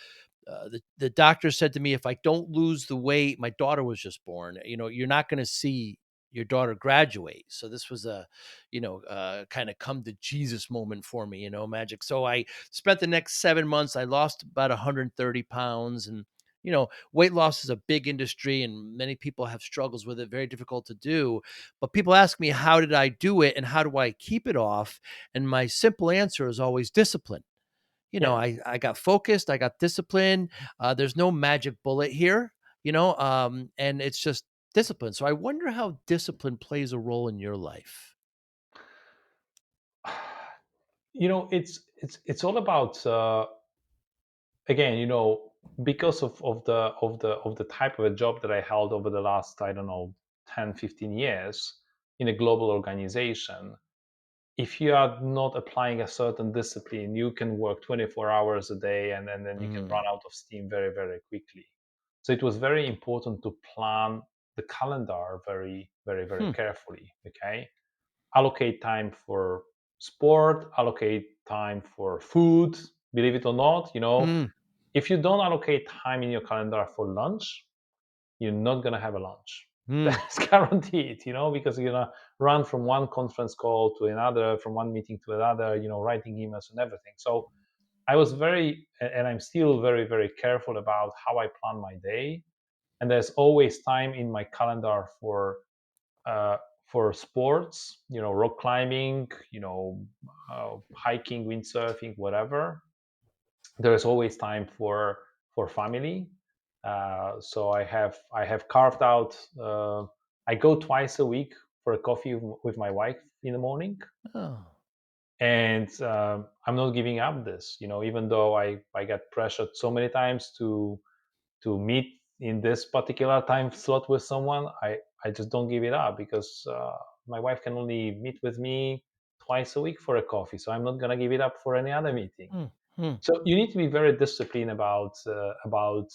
the doctor said to me, if I don't lose the weight, my daughter was just born. You're not going to see your daughter graduate. So this was a, kind of come to Jesus moment for me, Magic. So I spent the next 7 months. I lost about 130 pounds, and weight loss is a big industry, and many people have struggles with it. Very difficult to do. But people ask me, how did I do it, and how do I keep it off? And my simple answer is always discipline. Yeah. I got focused, I got discipline. There's no magic bullet here, and it's just discipline. So I wonder how discipline plays a role in your life. It's all about, again, because of the type of a job that I held over the last, I don't know, 10, 15 years in a global organization. If you are not applying a certain discipline, you can work 24 hours a day, and then you can run Mm, out of steam very, very quickly. So it was very important to plan the calendar very, very, very hmm, carefully. Okay, allocate time for sport, allocate time for food. Believe it or not, mm, if you don't allocate time in your calendar for lunch, you're not going to have a lunch. mm, That's guaranteed, because you're going to run from one conference call to another, from one meeting to another, writing emails and everything. So I was and I'm still very, very careful about how I plan my day. And there's always time in my calendar uh, for sports, rock climbing, hiking, windsurfing, whatever. There's always time for family. So I have carved out. I go twice a week for a coffee with my wife in the morning, oh, and I'm not giving up this. Even though I get pressured so many times to meet in this particular time slot with someone, I just don't give it up, because my wife can only meet with me twice a week for a coffee. So I'm not gonna give it up for any other meeting. mm, mm. So you need to be very disciplined uh, about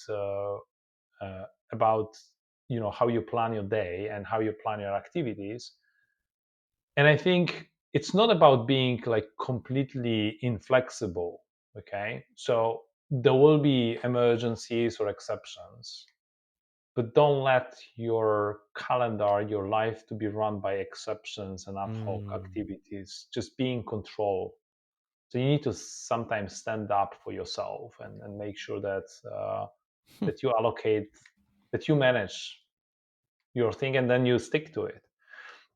how you plan your day and how you plan your activities. And I think it's not about being like completely inflexible. Okay. So there will be emergencies or exceptions, but don't let your calendar, your life to be run by exceptions and ad hoc Mm. activities. Just be in control. So you need to sometimes stand up for yourself and make sure that that you allocate, that you manage your thing, and then you stick to it.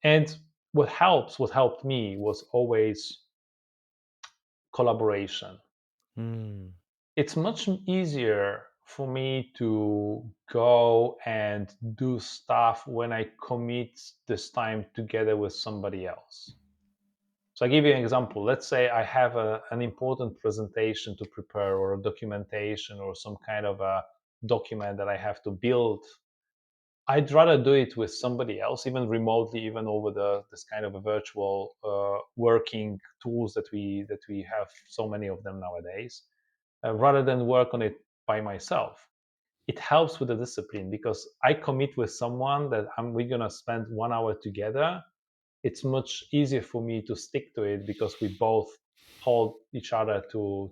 And what helped me was always collaboration. Mm. It's much easier for me to go and do stuff when I commit this time together with somebody else. So I give you an example. Let's say I have an important presentation to prepare, or a documentation, or some kind of a document that I have to build. I'd rather do it with somebody else, even remotely, even over this kind of a virtual working tools that we have so many of them nowadays, rather than work on it by myself. It helps with the discipline because I commit with someone that we're gonna spend 1 hour together. It's much easier for me to stick to it because we both hold each other to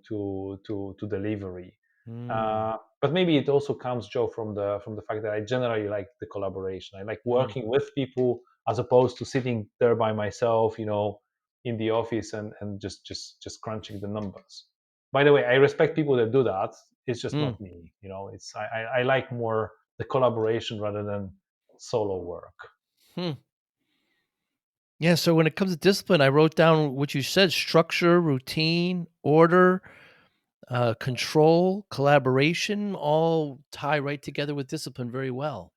delivery. Mm. But maybe it also comes, Joe, from the fact that I generally like the collaboration. I like Mm. working with people as opposed to sitting there by myself, in the office and just crunching the numbers. By the way, I respect people that do that. It's just Mm. not me. It's I like more the collaboration rather than solo work. Hmm. Yeah, so when it comes to discipline, I wrote down what you said: structure, routine, order, control, collaboration, all tie right together with discipline very well.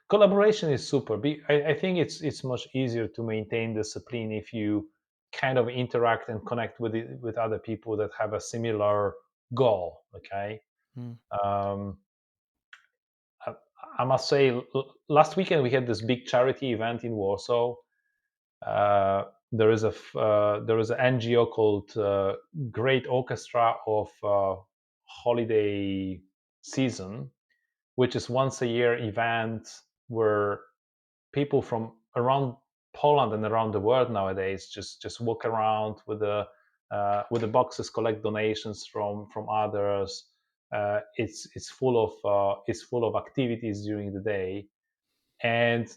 Collaboration is super. I think it's much easier to maintain discipline if you kind of interact and connect with other people that have a similar goal. Okay. Mm. um, I, I must say, last weekend we had this big charity event in Warsaw. There is an NGO called Great Orchestra of Holiday Season, which is once a year event where people from around Poland and around the world nowadays just walk around with the boxes, collect donations from others. It's full of activities during the day, and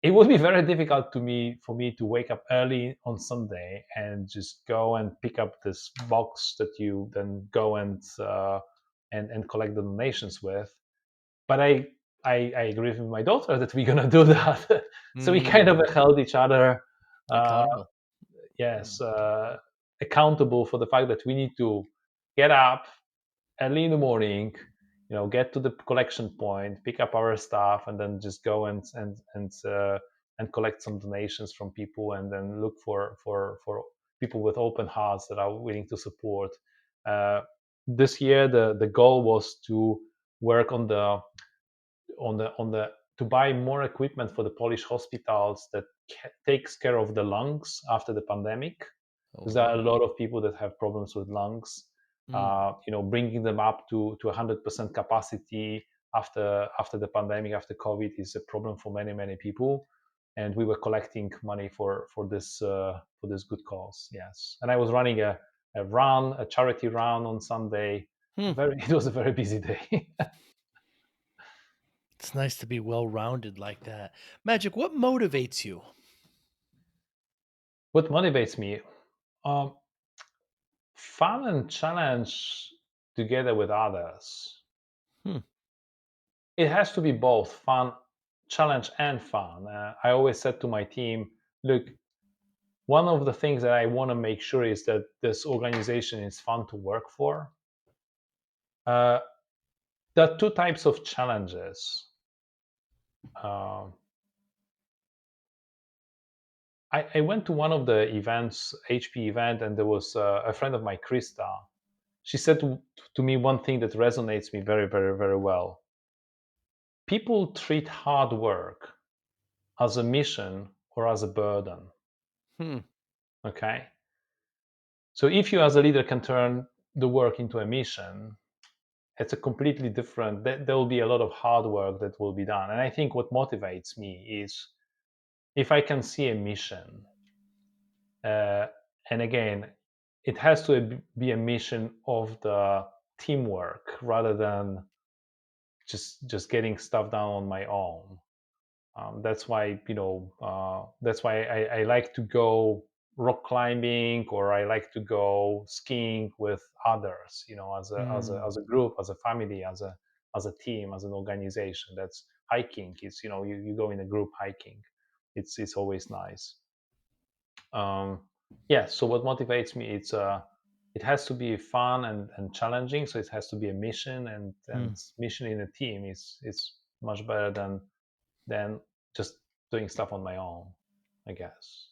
it would be very difficult for me to wake up early on Sunday and just go and pick up this box that you then go and collect the donations with. But I agree with my daughter that we're gonna do that. So we kind of Mm. held each other, uh, Accountable. Mm. yes, accountable for the fact that we need to get up early in the morning, get to the collection point, pick up our stuff, and then just go and collect some donations from people, and then look for people with open hearts that are willing to support. Uh, this year, the goal was to work on the to buy more equipment for the Polish hospitals that takes care of the lungs after the pandemic, Oh, because there are wow. a lot of people that have problems with lungs. Mm. Bringing them up to 100% capacity after the pandemic, after COVID, is a problem for many people. And we were collecting money for this good cause. Yes, and I was running a charity run on Sunday. Hmm. It was a very busy day. It's nice to be well-rounded like that. Magic, what motivates you? What motivates me? Um, Fun and challenge together with others. Hmm. It has to be both fun, challenge, and fun. I always said to my team, look, one of the things that I want to make sure is that this organization is fun to work for. Uh, there are two types of challenges. Uh, I went to one of the events, HP event, and there was a friend of mine, Krista. She said to me one thing that resonates me very well. People treat hard work as a mission or as a burden. Hmm. Okay. So if you as a leader can turn the work into a mission, it's a completely different, there will be a lot of hard work that will be done. And I think what motivates me is if I can see a mission, And again, it has to be a mission of the teamwork rather than just getting stuff done on my own. That's why I like to go rock climbing, or I like to go skiing with others, as a group, as a family, as a team, as an organization. That's hiking. It's you go in a group hiking. It's always nice. Yeah. So what motivates me? It has to be fun and challenging. So it has to be a mission, and mission in a team is much better than just doing stuff on my own, I guess.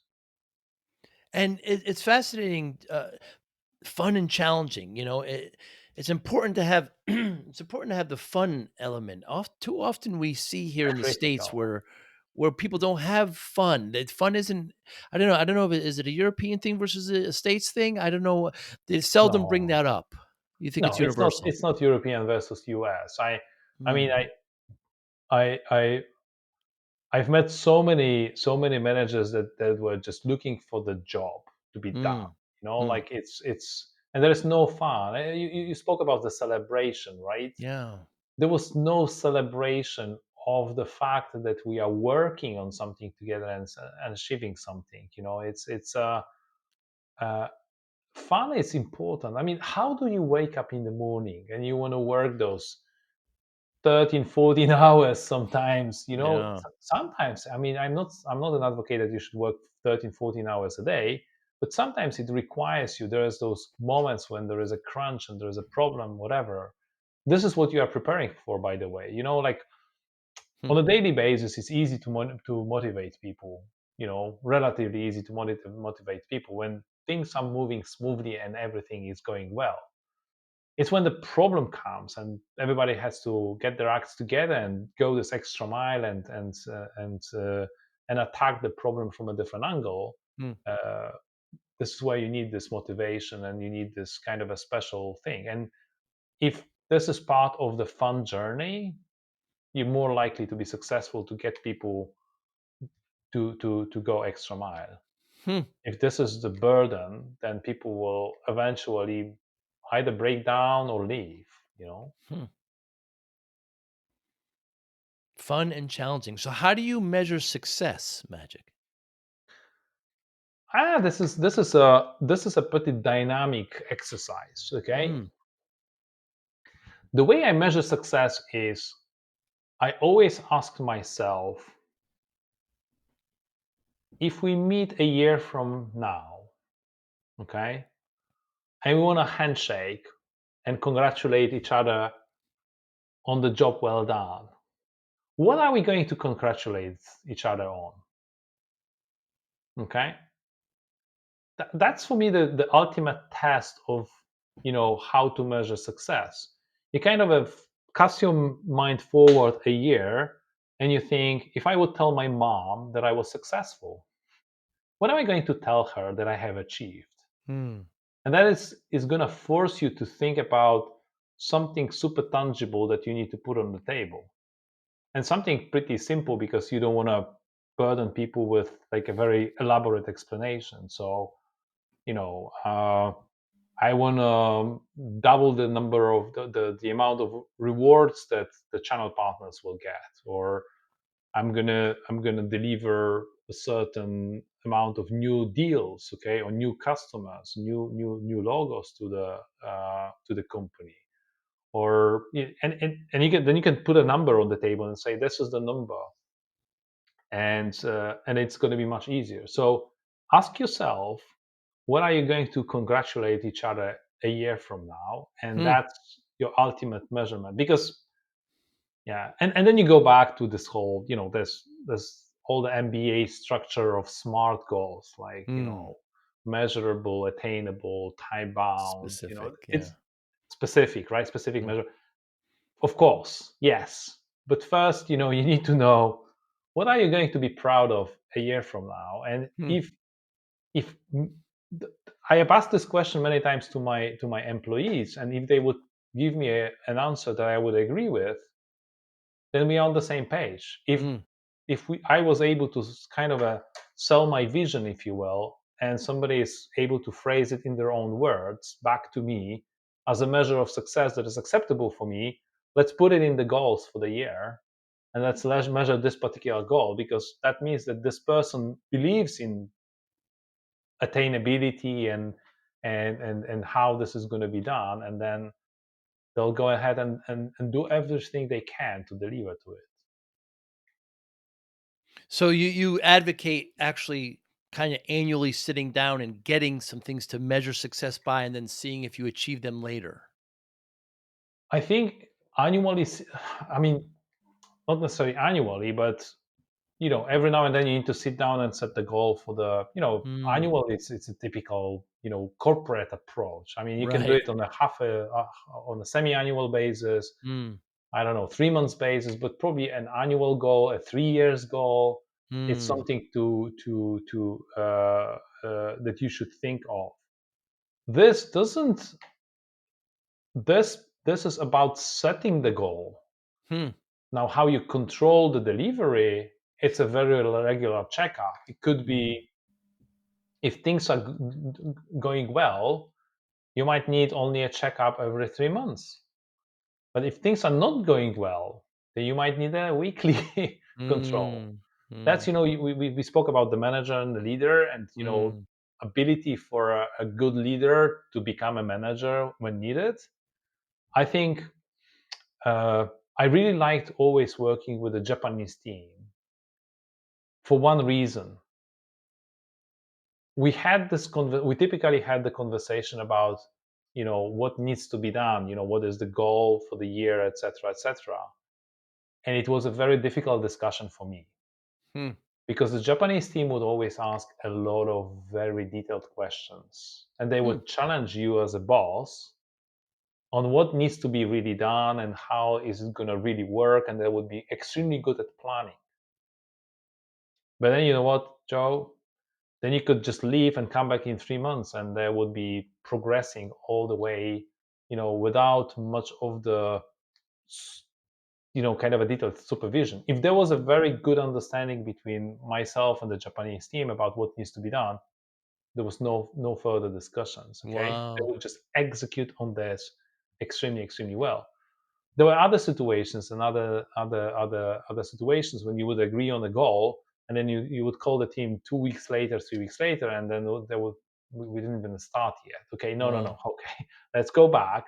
And it's fascinating, fun and challenging. It's important to have it's important to have the fun element. Too often we see here in the states Critical. where people don't have fun. That fun isn't. I don't know. I don't know if is it a European thing versus a states thing. I don't know. They seldom bring No, that up. You think it's no, it's not. universal? It's not European versus US. I mean, Mm, I I've met so many managers that were just looking for the job to be done. mm, mm, Like it's and there is no fun. You spoke about the celebration, right? yeah, There was no celebration of the fact that we are working on something together and achieving something. Uh, Fun is important. I mean, how do you wake up in the morning and you want to work those 13, 14 hours sometimes? yeah. Sometimes, I mean, I'm not an advocate that you should work 13, 14 hours a day, but sometimes it requires you. There's those moments when there is a crunch and there is a problem, whatever. This is what you are preparing for, by the way. Like Hmm. on a daily basis, it's easy to motivate people. Relatively easy to motivate people when things are moving smoothly and everything is going well. It's when the problem comes and everybody has to get their acts together and go this extra mile and attack the problem from a different angle. Hmm. Uh, this is where you need this motivation and you need this kind of a special thing. And if this is part of the fun journey, you're more likely to be successful to get people to go extra mile. Hmm. If this is the burden, then people will eventually either break down or leave. Hmm. Fun and challenging. So, how do you measure success, Magic? This is a pretty dynamic exercise. Okay, Mm, the way I measure success is I always ask myself, if we meet a year from now, okay, and we want a handshake and congratulate each other on the job well done, what are we going to congratulate each other on? Okay, that's for me the ultimate test of how to measure success. You kind of have cast your mind forward a year, and you think, if I would tell my mom that I was successful, what am I going to tell her that I have achieved? mm, And that is going to force you to think about something super tangible that you need to put on the table, and something pretty simple, because you don't want to burden people with like a very elaborate explanation. So you know I want to double the number of the amount of rewards that the channel partners will get, or I'm gonna deliver a certain amount of new deals, okay, or new customers, new logos to the company. Or and you can put a number on the table and say, this is the number, and it's going to be much easier. So ask yourself, what are you going to congratulate each other a year from now? And hmm. that's your ultimate measurement. Because yeah, and then you go back to this whole, there's all the MBA structure of SMART goals, like Mm. measurable, attainable, time bound. Specific. Yeah. It's specific, right? Specific Mm, measure. Of course, yes. But first, you need to know, what are you going to be proud of a year from now? And hmm. if I have asked this question many times to my employees, and if they would give me an answer that I would agree with, then we are on the same page. If Mm, I was able to kind of sell my vision, if you will, and somebody is able to phrase it in their own words back to me as a measure of success that is acceptable for me, let's put it in the goals for the year, and let's measure this particular goal, because that means that this person believes in attainability and how this is going to be done, and then they'll go ahead and do everything they can to deliver to it. So you advocate actually kind of annually sitting down and getting some things to measure success by, and then seeing if you achieve them later. I think annually, I mean, not necessarily annually, but every now and then you need to sit down and set the goal for the, Mm, annual. It's a typical, corporate approach. I mean, you can do right. it on on a semi-annual basis. Mm, I don't know, 3 months basis, but probably an annual goal, a 3 years goal. It's mm, something that you should think of. This doesn't. This is about setting the goal. hmm, Now, how you control the delivery, it's a very regular checkup. It could mm, be, if things are going well, you might need only a checkup every 3 months. But if things are not going well, then you might need a weekly control. mm, That's, mm, we spoke about the manager and the leader, and, mm, ability for a good leader to become a manager when needed. I think uh, I really liked always working with a Japanese team for one reason. We typically had the conversation about, what needs to be done, what is the goal for the year, etc., etc. And it was a very difficult discussion for me, hmm, because the Japanese team would always ask a lot of very detailed questions, and they hmm, would challenge you as a boss on what needs to be really done and how is it going to really work, and they would be extremely good at planning. But then, you know what, Joe, then you could just leave and come back in 3 months, and they would be progressing all the way, without much of the kind of a detailed supervision. If there was a very good understanding between myself and the Japanese team about what needs to be done, there was no further discussions. Okay, they wow. would just execute on this extremely well. There were other situations and other situations when you would agree on a goal, and then you would call the team 2 weeks later, 3 weeks later, and then they would we didn't even start yet. Okay, no. Wow. Okay, let's go back.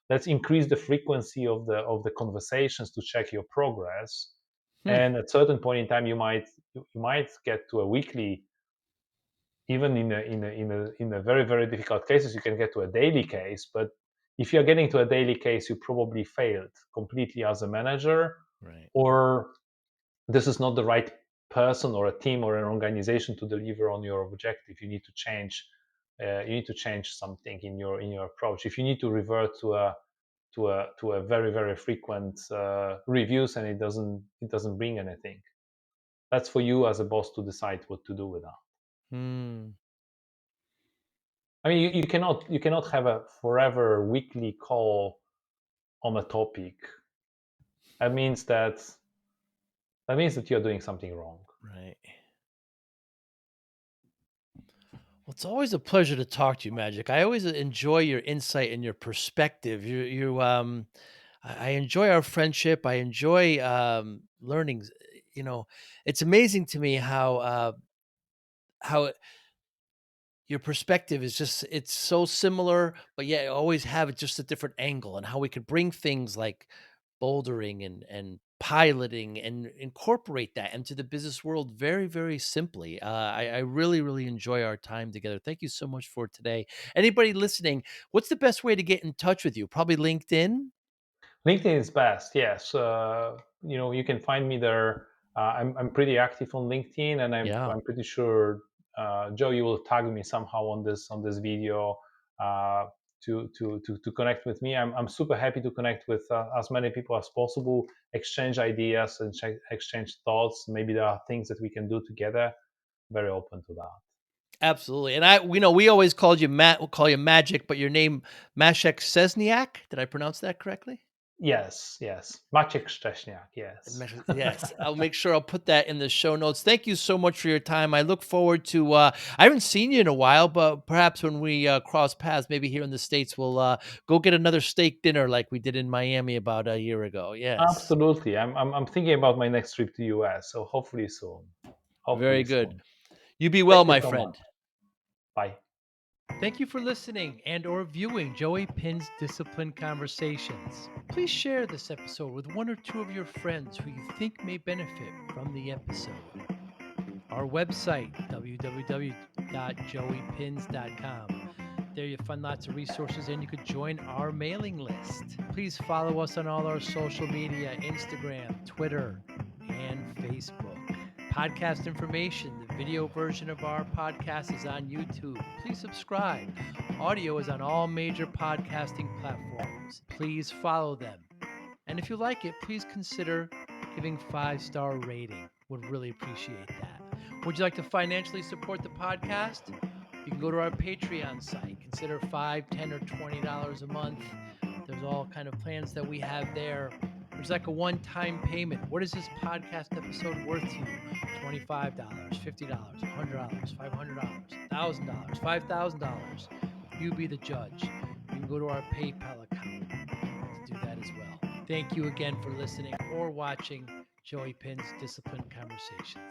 Let's increase the frequency of the conversations to check your progress. Hmm, And at certain point in time, you might get to a weekly. Even in a very difficult cases, you can get to a daily case. But if you're getting to a daily case, you probably failed completely as a manager, right. or this is not the right person or a team or an organization to deliver on your objective. You need to change. You need to change something in your approach. If you need to revert to a very frequent reviews, and it doesn't bring anything, that's for you as a boss to decide what to do with that. Hmm. I mean, you cannot have a forever weekly call on a topic. That means that you're doing something wrong. Right. Well, it's always a pleasure to talk to you, Magic. I always enjoy your insight and your perspective. I enjoy our friendship. I enjoy learning. It's amazing to me how your perspective is just it's so similar, but yet you always have it just a different angle, and how we could bring things like bouldering and piloting and incorporate that into the business world very, very simply. I really enjoy our time together. Thank you so much for today. Anybody listening, what's the best way to get in touch with you? Probably LinkedIn. LinkedIn is best. Yes, you can find me there. I'm pretty active on LinkedIn, and I'm Yeah, I'm pretty sure, Joe, you will tag me somehow on this video, uh, to connect with me. I'm super happy to connect with as many people as possible, exchange ideas and exchange thoughts. Maybe there are things that we can do together. Very open to that. absolutely. And we always called you Matt. We'll call you Magic, but your name Maciek Szczesniak. Did I pronounce that correctly? Yes, yes. Maciek Szczesniak, yes. Yes, I'll make sure I'll put that in the show notes. Thank you so much for your time. I look forward to. I haven't seen you in a while, but perhaps when we cross paths, maybe here in the States, we'll go get another steak dinner like we did in Miami about a year ago. Yes, Absolutely. I'm thinking about my next trip to US, so hopefully soon. very Hopefully good. soon. You be well, Thank you my so much. friend. Bye. Thank you for listening and or viewing Joey Pinz Discipline Conversations. Please share this episode with one or two of your friends who you think may benefit from the episode. Our website, www.joeypinz.com. There you'll find lots of resources and you could join our mailing list. Please follow us on all our social media, Instagram, Twitter, and Facebook. Podcast information, the video version of our podcast is on YouTube. Please subscribe. Audio is on all major podcasting platforms. Please follow them. And if you like it, please consider giving 5-star rating. Would really appreciate that. Would you like to financially support the podcast? You can go to our Patreon site. Consider $5, $10, or $20 a month. There's all kind of plans that we have there. There's like a one-time payment. What is this podcast episode worth to you? $25, $50, $100, $500, $1,000, $5,000. You be the judge. You can go to our PayPal account to do that as well. Thank you again for listening or watching Joey Pinz Discipline Conversations.